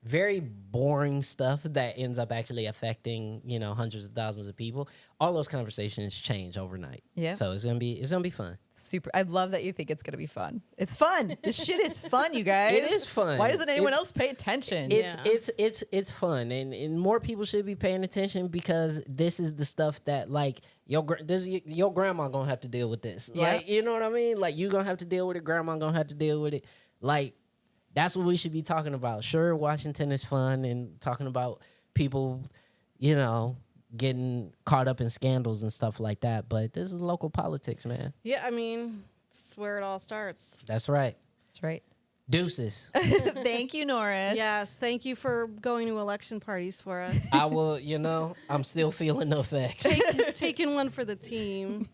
very boring stuff that ends up actually affecting, hundreds of thousands of people. All those conversations change overnight. Yeah. So it's gonna be fun. Super. I love that you think it's going to be fun. It's fun. This shit is fun, you guys. It is fun. Why doesn't anyone It's- else pay attention? It's fun, and more people should be paying attention because this is the stuff that like your grandma gonna have to deal with this. Yeah. Like, you know what I mean? Like, you gonna have to deal with it. Grandma gonna have to deal with it. Like, that's what we should be talking about. Sure, Washington is fun and talking about people, getting caught up in scandals and stuff like that. But this is local politics, man. Yeah, I mean, it's where it all starts. That's right. That's right. Deuces. Thank you, Norris. Yes, thank you for going to election parties for us. I will, I'm still feeling the effects. Taking one for the team.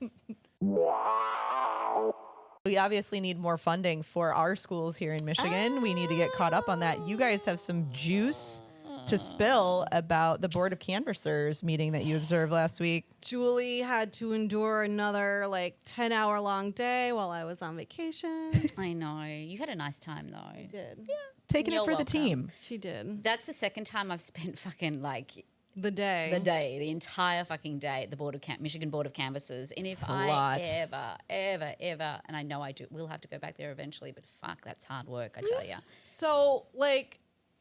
We obviously need more funding for our schools here in Michigan. We need to get caught up on that. You guys have some juice to spill about the Board of Canvassers meeting that you observed last week. Julie had to endure another 10-hour long day while I was on vacation. I know. You had a nice time, though. Did. Taking it You're for the welcome. team. She did. That's the second time I've spent fucking The day. the entire fucking day at the Michigan Board of Canvassers. And if It's a I lot. ever, and I know I will have to go back there eventually, but fuck, that's hard work, I tell you. So,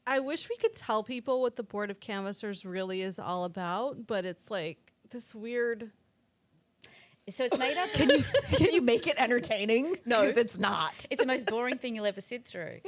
I wish we could tell people what the Board of Canvassers really is all about, but it's this weird. So it's made up. Can you make it entertaining? No. Because it's not. It's the most boring thing you'll ever sit through.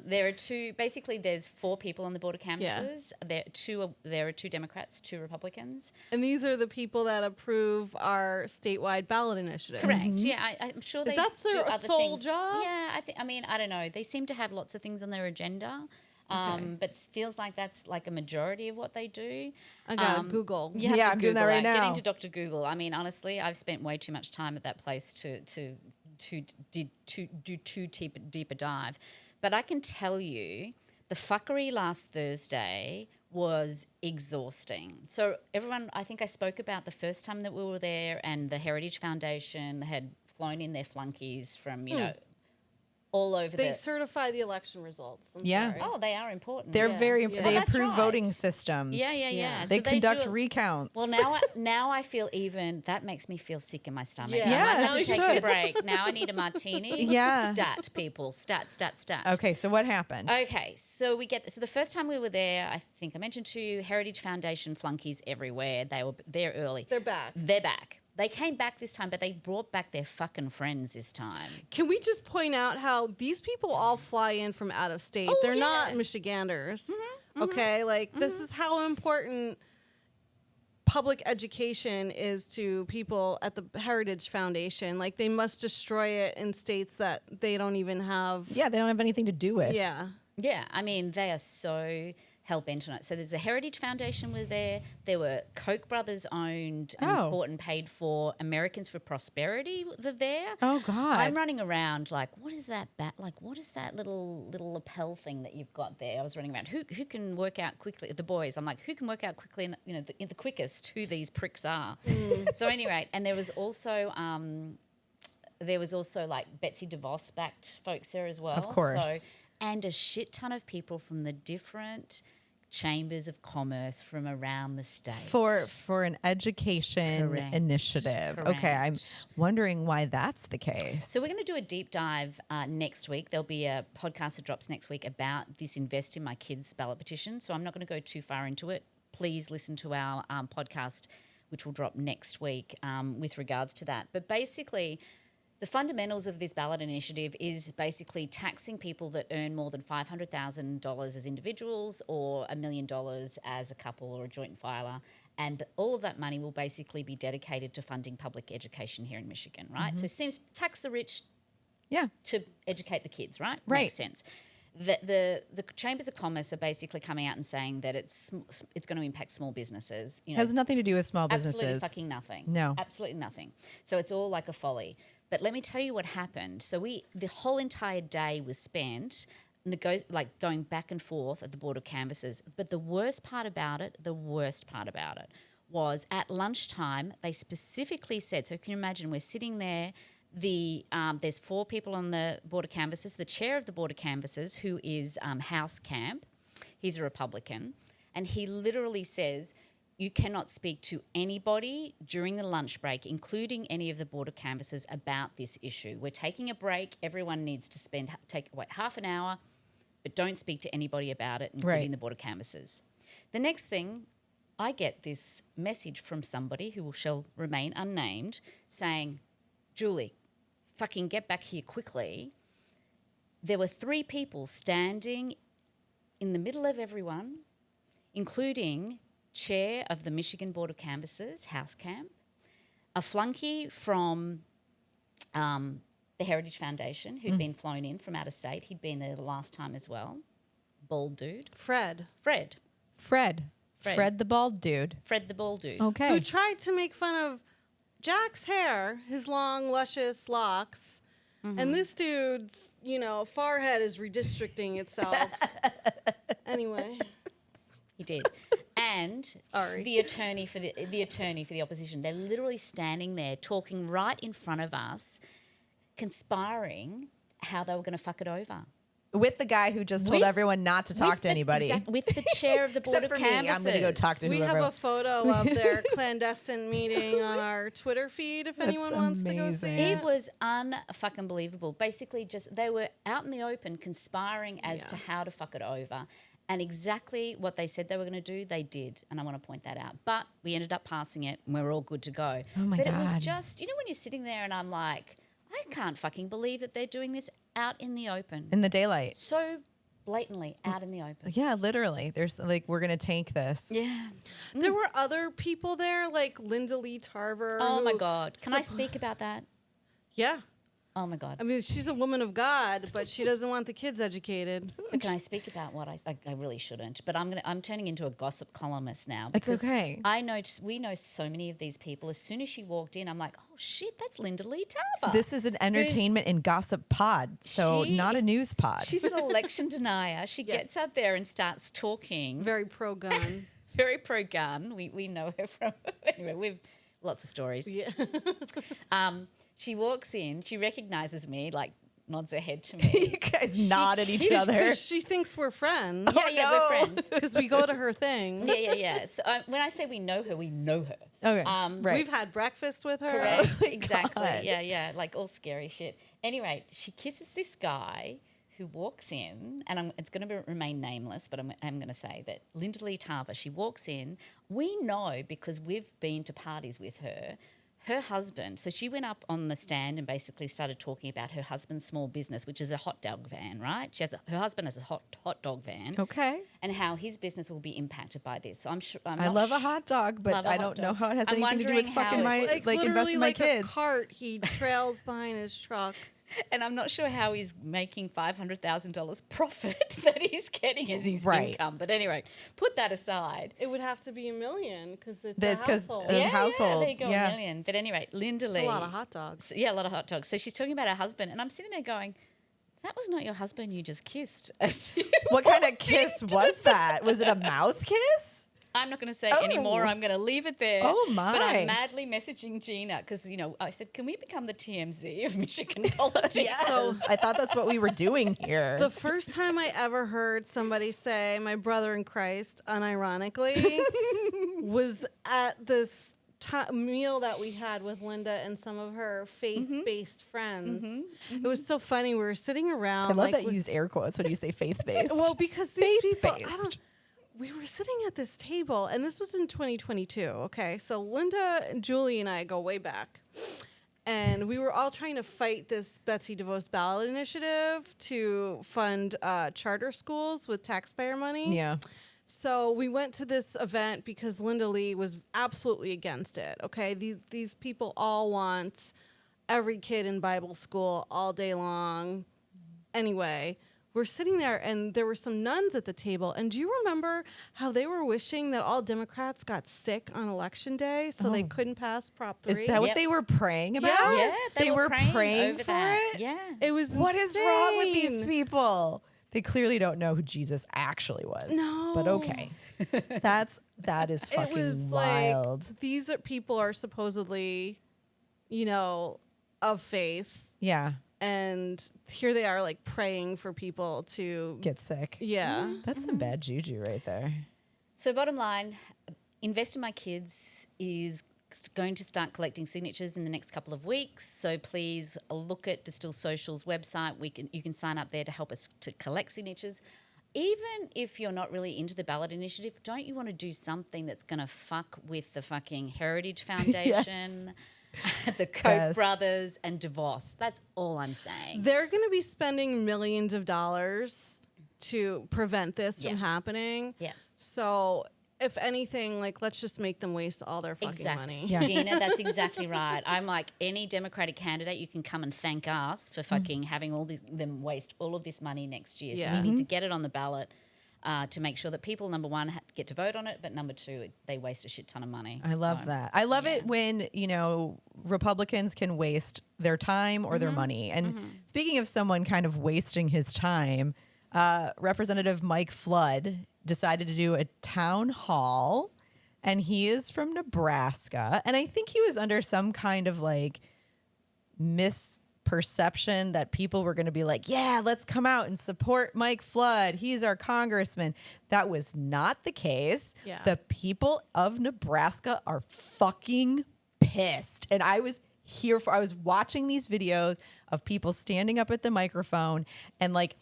There's 4 people on the Board of Canvassers. There are 2 Democrats, 2 Republicans. And these are the people that approve our statewide ballot initiative. Correct. Yeah, I'm sure they that their do other sole things. job? Yeah, I don't know. They seem to have lots of things on their agenda. But feels like that's a majority of what they do. I gotta Google. You have Yeah, to I'm doing that Google right Get now. into Dr. Google. I mean, honestly, I've spent way too much time at that place to do too deep a dive. But I can tell you, the fuckery last Thursday was exhausting. So everyone, I think I spoke about the first time that we were there, and the Heritage Foundation had flown in their flunkies from all over They the. certify the election results. I'm Yeah. sorry. Oh, they are important. They're very. Yeah. They Oh, that's approve right. voting systems. Yeah. They So conduct do it- recounts. Well, now I feel that makes me feel sick in my stomach. Yeah. I Yeah, might as have you to take should. a break. Now I need a martini. Yeah. Stat, people. Stat. Okay, so what happened? Okay, so the first time we were there, I think I mentioned to you, Heritage Foundation flunkies everywhere. They were there early. They're back. They're back. They came back this time, but they brought back their fucking friends this time. Can we just point out how these people all fly in from out of state? They're not Michiganders. Okay? This is how important public education is to people at the Heritage Foundation. They must destroy it in states that they don't even have. Yeah, they don't have anything to do with. Yeah. Yeah, I mean, they are so hell-bent on it. So there's the Heritage Foundation was there. There were Koch brothers owned and bought and paid for. Americans for Prosperity were there. Oh God. I'm running around what is that what is that little lapel thing that you've got there? I was running around. Who can work out quickly? The boys. I'm like, who can work out quickly? The quickest who these pricks are. So at any rate, and there was also Betsy DeVos backed folks there as well. Of course. So, and a shit ton of people from the different chambers of commerce from around the state. for an education Correct. initiative. Okay, I'm Correct. wondering why that's the case. So we're going to do a deep dive next week. There'll be a podcast that drops next week about this Invest in My Kids ballot petition. So I'm not going to go too far into it. Please listen to our podcast, which will drop next week with regards to that. But basically, the fundamentals of this ballot initiative is basically taxing people that earn more than $500,000 as individuals or $1 million as a couple or a joint filer. And all of that money will basically be dedicated to funding public education here in Michigan, right? So it seems tax the rich yeah. to educate the kids, right? Right. Makes sense. The chambers of commerce are basically coming out and saying that it's going to impact small businesses. You know, Has nothing to do with small absolutely businesses. fucking nothing. No. Absolutely nothing. So it's all like a folly. But let me tell you what happened. So the whole entire day was spent going back and forth at the Board of Canvassers. But the worst part about it was at lunchtime, they specifically said, so can you imagine, we're sitting there, there's 4 people on the Board of Canvassers, the chair of the Board of Canvassers, who is House Camp, he's a Republican, and he literally says, you cannot speak to anybody during the lunch break, including any of the Board of Canvassers, about this issue. We're taking a break. Everyone needs to take half an hour, but don't speak to anybody about it, including Right. the Board of Canvassers. The next thing, I get this message from somebody who shall remain unnamed saying, Julie, fucking get back here quickly. There were 3 people standing in the middle of everyone, including chair of the Michigan Board of Canvassers, House Camp, a flunky from the Heritage Foundation who'd been flown in from out of state. He'd been there the last time as well. Bald dude. Fred, Fred Fred the bald dude. the bald dude. Okay. who tried to make fun of Jack's hair, his long, luscious locks. And this dude's, forehead is redistricting itself. Anyway. He did. And Sorry. the attorney for the opposition, they're literally standing there talking right in front of us, conspiring how they were going to fuck it over. With the guy who just told With- everyone not to talk to anybody. With the chair of the Board Except of for me, I'm Canvassers. gonna go talk to We whoever. have a photo of their clandestine meeting on our Twitter feed if anyone wants to go see amazing. it. It was unfucking believable. Basically, just they were out in the open conspiring as to how to fuck it over. And exactly what they said they were going to do, they did. And I want to point that out. But we ended up passing it and we were all good to go. Oh my but it was God. just, when you're sitting there and I'm like, I can't fucking believe that they're doing this out in the open. In the daylight. So blatantly out in the open. Yeah, literally. There's we're going to tank this. Yeah. There were other people there, like Linda Lee Tarver. Oh my who- God. Can I speak about that? Yeah. Oh my God. I mean, she's a woman of God, but she doesn't want the kids educated. But can I speak about what I really shouldn't? But I'm turning into a gossip columnist now. It's because okay. We know so many of these people. As soon as she walked in, I'm like, oh shit, that's Linda Lee Tarver. This is an entertainment and gossip pod, so She- not a news pod. She's an election denier. She gets out there and starts talking. Very pro gun. Very pro gun. We know her from anyway. We've lots of stories. Yeah. She walks in. She recognizes me, like nods her head to me. You guys nod at each kissed other. Because she thinks we're friends. Yeah, we're friends. Because we go to her thing. Yeah. So when I say we know her, we know her. Okay, right. We've had breakfast with her. Correct. my Exactly. God. Yeah. Like all scary shit. Anyway, she kisses this guy who walks in, and it's going to remain nameless, but I'm going to say that Linda Lee Tarver, she walks in. We know because we've been to parties with her. Her husband, so she went up on the stand and basically started talking about her husband's small business, which is a hot dog van, right? Her husband has a hot dog van. Okay. And how his business will be impacted by this. So I love a hot dog, but Love a I hot don't know dog. how it has I'm anything to do with wondering how fucking my it's like investing literally in my like kids. a cart he trails behind his truck. And I'm not sure how he's making $500,000 profit that he's getting as his Right. income. But anyway, put that aside. It would have to be $1 million because it's That's a 'cause, household. The household, there you go, yeah. $1 million. But anyway, Linda It's Lee. a lot of hot dogs. Yeah, a lot of hot dogs. So she's talking about her husband, and I'm sitting there going, that was not your husband you just kissed. What kind of kiss was that? Was it a mouth kiss? I'm not going to say Oh. anymore. I'm going to leave it there. Oh, my. But I'm madly messaging Gina because, I said, can we become the TMZ of Michigan politics? Yes. I thought that's what we were doing here. The first time I ever heard somebody say "my brother in Christ" unironically was at this meal that we had with Linda and some of her faith-based friends. It was so funny. We were sitting around. I love like, that you use air quotes when you say faith-based. Well, because these people, Faith-based. we were sitting at this table, and this was in 2022. Okay, so Linda, and Julie, and I go way back, and we were all trying to fight this Betsy DeVos ballot initiative to fund charter schools with taxpayer money. Yeah. So we went to this event because Linda Lee was absolutely against it. Okay, these people all want every kid in Bible school all day long. Anyway, we're sitting there, and there were some nuns at the table. And do you remember how they were wishing that all Democrats got sick on election day so they couldn't pass Prop 3? Is that what Yep. they were praying about? Yes. Yeah, they were praying over for that. it. Yeah. It was What is wrong with these insane. people? They clearly don't know who Jesus actually was. No. But okay. that is It fucking was wild. like these people are supposedly, of faith, Yeah. and here they are like praying for people to Get sick. yeah. That's some bad juju right there. So bottom line, Invest in My Kids is going to start collecting signatures in the next couple of weeks. So please look at Distill Social's website. You can sign up there to help us to collect signatures. Even if you're not really into the ballot initiative, don't you want to do something that's going to fuck with the fucking Heritage Foundation, the Koch Yes. brothers, and DeVos? That's all I'm saying. They're going to be spending millions of dollars to prevent this Yeah. from happening. Yeah. So, if anything, like, let's just make them waste all their fucking money. Yeah. Gina, that's exactly right. I'm like, any Democratic candidate, you can come and thank us for fucking having them waste all of this money next year. So Yeah. we need to get it on the ballot to make sure that people, number one, get to vote on it, but number two, they waste a shit ton of money. I love So, that. I love yeah. it when, Republicans can waste their time or their money. And speaking of someone kind of wasting his time, Representative Mike Flood decided to do a town hall, and he is from Nebraska. And I think he was under some kind of like misperception that people were going to be like, yeah, let's come out and support Mike Flood. He's our congressman. That was not the case. Yeah. The people of Nebraska are fucking pissed. And I was watching these videos of people standing up at the microphone and like,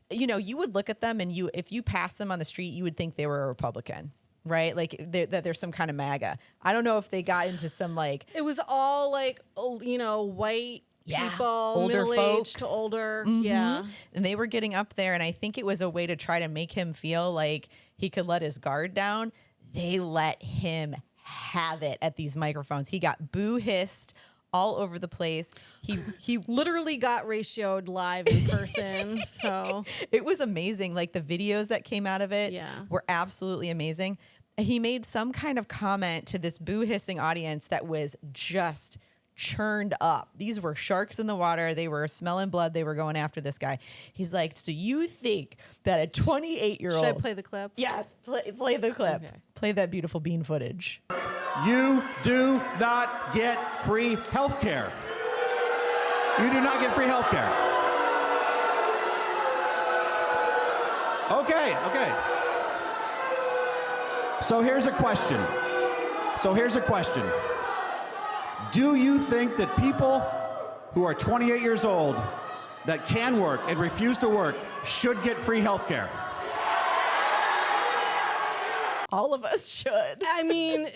you would look at them and if you pass them on the street, you would think they were a Republican, right? Like that there's some kind of MAGA. I don't know if they got into some like It was all like, white people, Older middle-aged to folks. older. Yeah. and they were getting up there, and I think it was a way to try to make him feel like he could let his guard down. They let him have it at these microphones. He got boo-hissed all over the place. He Literally got ratioed live in person. So, it was amazing. Like the videos that came out of it Yeah. were absolutely amazing. He made some kind of comment to this boo-hissing audience that was just churned up. These were sharks in the water. They were smelling blood. They were going after this guy. He's like, so you think that a 28-year-old... should I play the clip? Yes, play the clip. Okay. Play that beautiful bean footage. You do not get free health care. You do not get free health care. Okay. So here's a question. Do you think that people who are 28 years old that can work and refuse to work should get free health care? All of us should. I mean,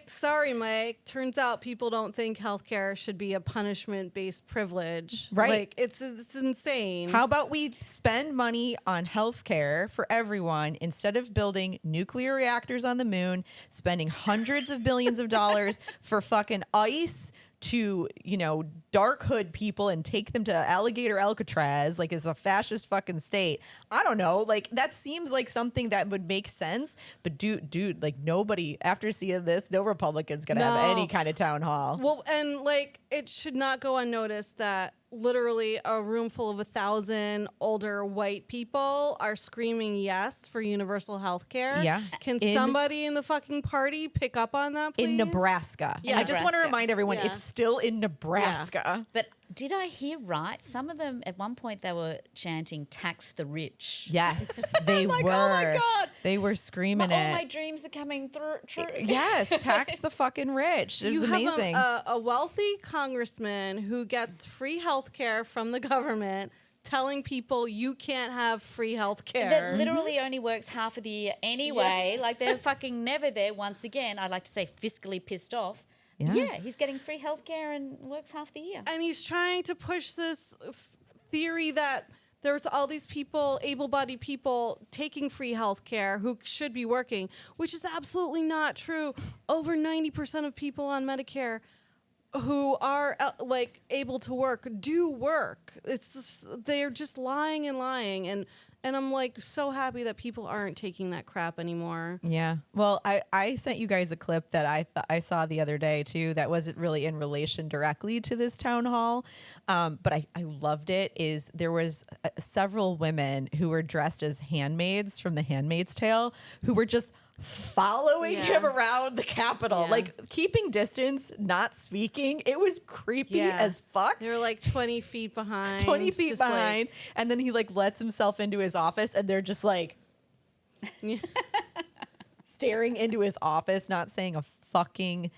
sorry, Mike. Turns out people don't think healthcare should be a punishment-based privilege. Right. Like, it's insane. How about we spend money on healthcare for everyone instead of building nuclear reactors on the moon, spending hundreds of billions of dollars for fucking ICE to, dark hood people and take them to Alligator Alcatraz like it's a fascist fucking state. I don't know. Like that seems like something that would make sense. But dude, like nobody after seeing this, no Republican's gonna have No. any kind of town hall. Well, and it should not go unnoticed that literally a room full of 1,000 older white people are screaming yes for universal health care. Yeah. Can In- somebody in the fucking party pick up on that, please? In Nebraska. Yeah. I just want to Nebraska. remind everyone Yeah. it's still in Nebraska. But did I hear right? Some of them, at one point, they were chanting, tax the rich. Yes, they like, were. oh my God. They were screaming All my it. dreams are coming true. Yes, tax the fucking rich. It was You amazing. have a wealthy congressman who gets free health care from the government telling people you can't have free health care. That literally only works half of the year anyway. Like they're fucking never there. Once again, I'd like to say fiscally pissed off. Yeah. He's getting free healthcare and works half the year. And he's trying to push this theory that there's all these people, able-bodied people, taking free health care who should be working, which is absolutely not true. Over 90% of people on Medicare who are like able to work do work. It's just, they're just lying and lying, and I'm like so happy that people aren't taking that crap anymore. Yeah. Well, I sent you guys a clip that I saw the other day too. That wasn't really in relation directly to this town hall, but I loved it. Is there was several women who were dressed as handmaids from The Handmaid's Tale who were just following Yeah. him around the Capitol, Yeah. like keeping distance, not speaking. It was creepy Yeah. as fuck. They're like 20 feet behind. 20 feet just like- behind, and then he like lets himself into his office, and they're just like staring into his office, not saying a fucking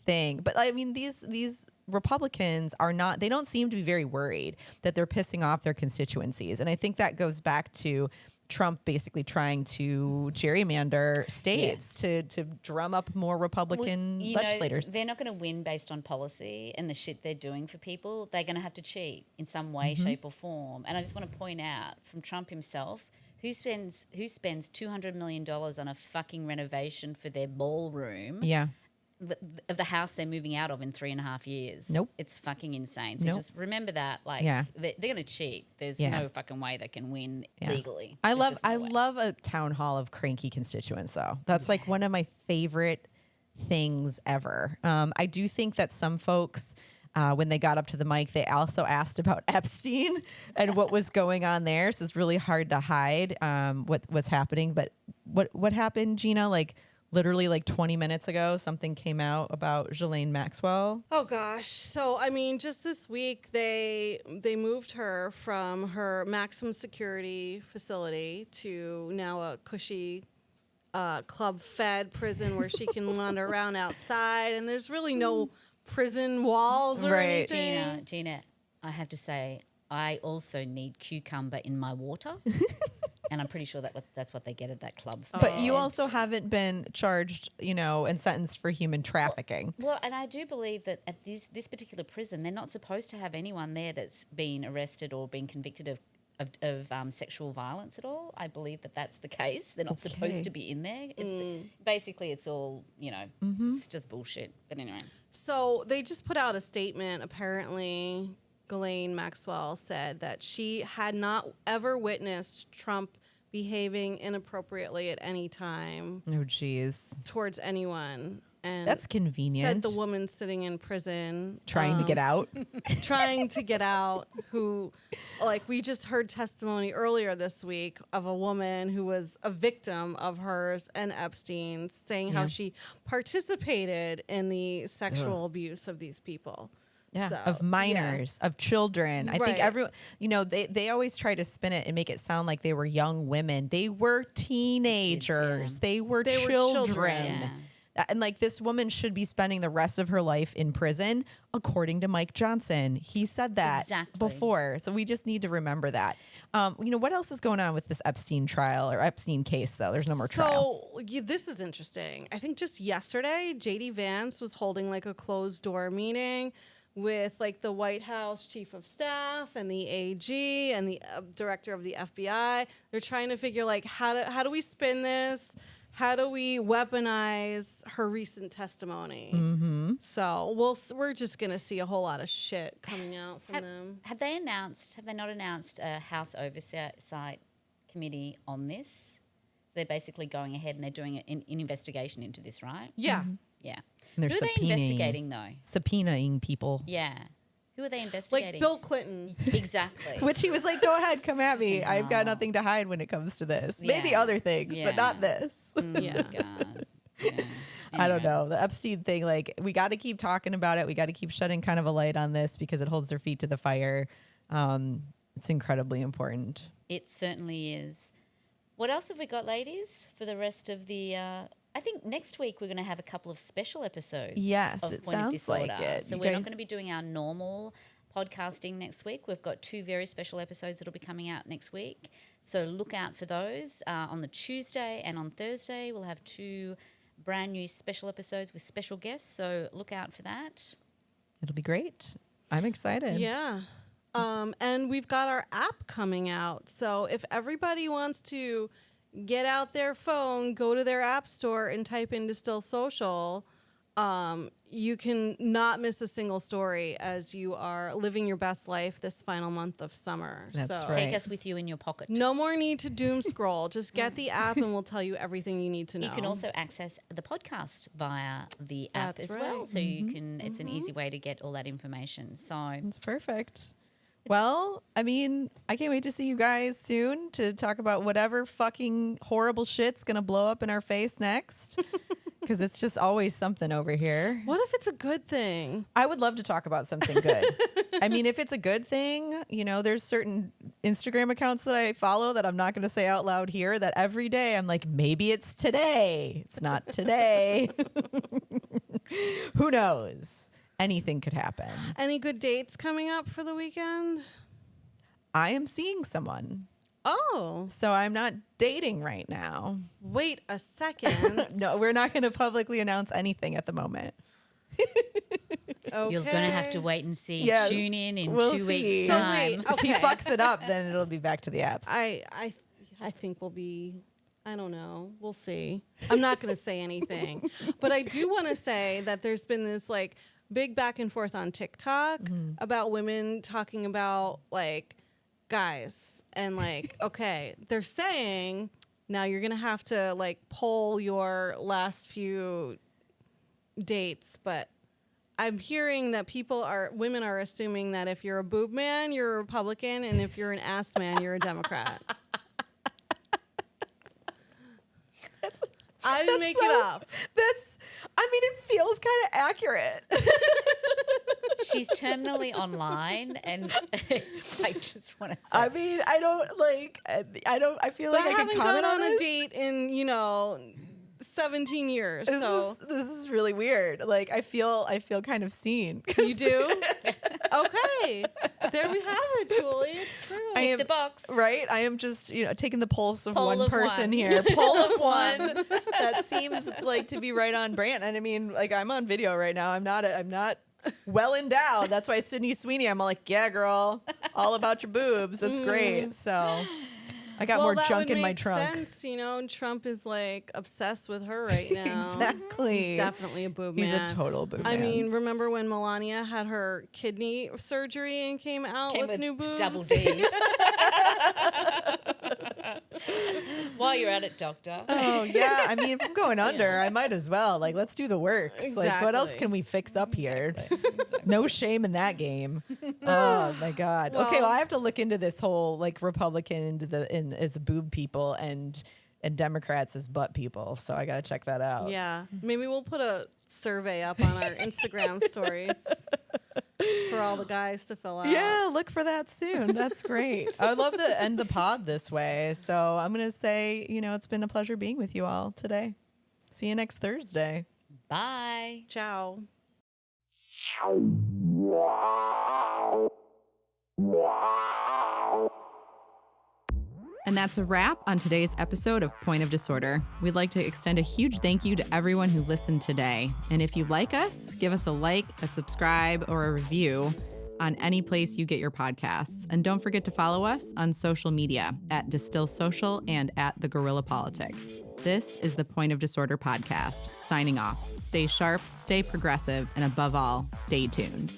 thing. But I mean, these Republicans are not, they don't seem to be very worried that they're pissing off their constituencies. And I think that goes back to Trump basically trying to gerrymander states to drum up more Republican Well, you know, legislators. they're not going to win based on policy and the shit they're doing for people. They're going to have to cheat in some way, Mm-hmm. shape, or form. And I just want to point out from Trump himself, who spends $200 million on a fucking renovation for their ballroom Yeah. of the house they're moving out of in 3.5 years? Nope. It's fucking insane. So Nope. just remember that. Like, Yeah. they're going to cheat. There's Yeah. no fucking way they can win Yeah. legally. I There's love just no I way. love a town hall of cranky constituents though. That's like one of my favorite things ever. I do think that some folks when they got up to the mic, they also asked about Epstein and what was going on there. So it's really hard to hide what's happening. But what happened, Gina? Like literally like 20 minutes ago, something came out about Ghislaine Maxwell. Oh gosh. So I mean, just this week they moved her from her maximum security facility to now a cushy club fed prison where she can wander around outside, and there's really no prison walls or Right. anything. Gina, I have to say, I also need cucumber in my water. And I'm pretty sure that's what they get at that club. But you Fed. also haven't been charged, and sentenced for human trafficking. Well, and I do believe that at this particular prison, they're not supposed to have anyone there that's been arrested or been convicted of sexual violence at all. I believe that that's the case. They're not Okay. supposed to be in there. It's basically it's all it's just bullshit. But anyway, So they just put out a statement. Apparently, Ghislaine Maxwell said that she had not ever witnessed Trump behaving inappropriately at any time Oh, geez. towards anyone. And That's convenient. said the woman sitting in prison Trying to get out. trying to get out, who, like, we just heard testimony earlier this week of a woman who was a victim of hers and Epstein's, saying how she participated in the sexual abuse of these people. Yeah, So, of minors, of children. I think Right. everyone, they always try to spin it and make it sound like they were young women. They were teenagers. They were They were children. children. Yeah. And like this woman should be spending the rest of her life in prison, according to Mike Johnson. He said that Exactly. before. So we just need to remember that. What else is going on with this Epstein trial or Epstein case, though? There's no more trial. So this is interesting. I think just yesterday, JD Vance was holding like a closed door meeting with like the White House chief of staff and the AG and the director of the FBI. They're trying to figure like how do we spin this? How do we weaponize her recent testimony? Mm-hmm. So we're just gonna see a whole lot of shit coming out from them. have they not announced a House Oversight Committee on this? So they're basically going ahead and they're doing an investigation into this, right? Yeah. Yeah. And they're Who are they subpoenaing- investigating though? Subpoenaing people. Yeah. Who are they Like investigating? Bill Clinton. Exactly. Which he was like, go ahead, come at me. I've got nothing to hide when it comes to this. Maybe Yeah. other things, but not this. Yeah. God. Yeah. I don't Anyway. know. The Epstein thing, like, we got to keep talking about it. We got to keep shedding kind of a light on this because it holds their feet to the fire. It's incredibly important. It certainly is. What else have we got, ladies, for the rest of the... I think next week we're going to have a couple of special episodes Yes, of it Point of sounds Disorder. like it. So You we're not guys- going to be doing our normal podcasting next week. We've got 2 very special episodes that'll be coming out next week. So look out for those. On the Tuesday and on Thursday, we'll have 2 brand new special episodes with special guests. So look out for that. It'll be great. I'm excited. Yeah. And we've got our app coming out. So if everybody wants to get out their phone, go to their app store and type in Distill Social, you can not miss a single story as you are living your best life this final month of summer. That's so right. Take us with you in your pocket. no more need to doom scroll. Just get the app and we'll tell you everything you need to know. You can also access the podcast via the app That's as well. right. So you can, it's an easy way to get all that information. So It's perfect. Well, I mean, I can't wait to see you guys soon to talk about whatever fucking horrible shit's going to blow up in our face next. Because it's just always something over here. What if it's a good thing? I would love to talk about something good. I mean, if it's a good thing, you know, there's certain Instagram accounts that I follow that I'm not going to say out loud here that every day I'm like, maybe it's today. It's not today. Who knows? Anything could happen. Any good dates coming up for the weekend? I am seeing someone. Oh, So I'm not dating right now. wait a second. No, we're not going to publicly announce anything at the moment. Okay. you're going to have to wait and see. Yes, Tune in we'll 2 see. weeks' So time. wait, If he Okay. fucks it up, then it'll be back to the apps. I think we'll be. I don't know. We'll see. I'm not going to say anything, but I do want to say that there's been this like big back and forth on TikTok about women talking about like guys and like okay, they're saying now you're going to have to like poll your last few dates, but I'm hearing that women are assuming that if you're a boob man, you're a Republican, and if you're an ass man, you're a Democrat. I didn't make it up. I mean, it feels kind of accurate. She's terminally online, and I just want to say, I mean, I feel But like I I can haven't comment gone on this. a date in 17 years. So This is really weird. Like, I feel kind of seen. you do? Okay. There we have it, Julie. It's true. I tick am- the box. Right? I am just, taking the pulse of Poll one of person one. here. Poll of one. That seems like to be right on brand. And I mean, like, I'm on video right now. I'm not well endowed. That's why Sydney Sweeney, I'm all like, yeah, girl, all about your boobs. That's great. So I got more that junk would in my make trunk. sense. Trump is like obsessed with her right now. Exactly. He's definitely a boob He's man. a total boob I man. mean, remember when Melania had her kidney surgery and came out Came with new boobs? double D's. While you're at it, doctor. Oh yeah, I mean, if I'm going under, I might as well. Like, let's do the works. Like, what else Exactly. can we fix up here? No shame in that game. Oh my god. Okay, well, I have to look into this whole like Republican as boob people and Democrats as butt people. So I gotta check that out. Yeah. Maybe we'll put a survey up on our Instagram stories for all the guys to fill out. Yeah, look for that soon. That's great. I would love to end the pod this way. So I'm gonna say, it's been a pleasure being with you all today. See you next Thursday. Bye. Ciao. And that's a wrap on today's episode of Point of Disorder. We'd like to extend a huge thank you to everyone who listened today. And if you like us, give us a like, a subscribe, or a review on any place you get your podcasts. And don't forget to follow us on social media at Distill Social and at The Guerrilla Politic. This is the Point of Disorder podcast, signing off. Stay sharp, stay progressive, and above all, stay tuned.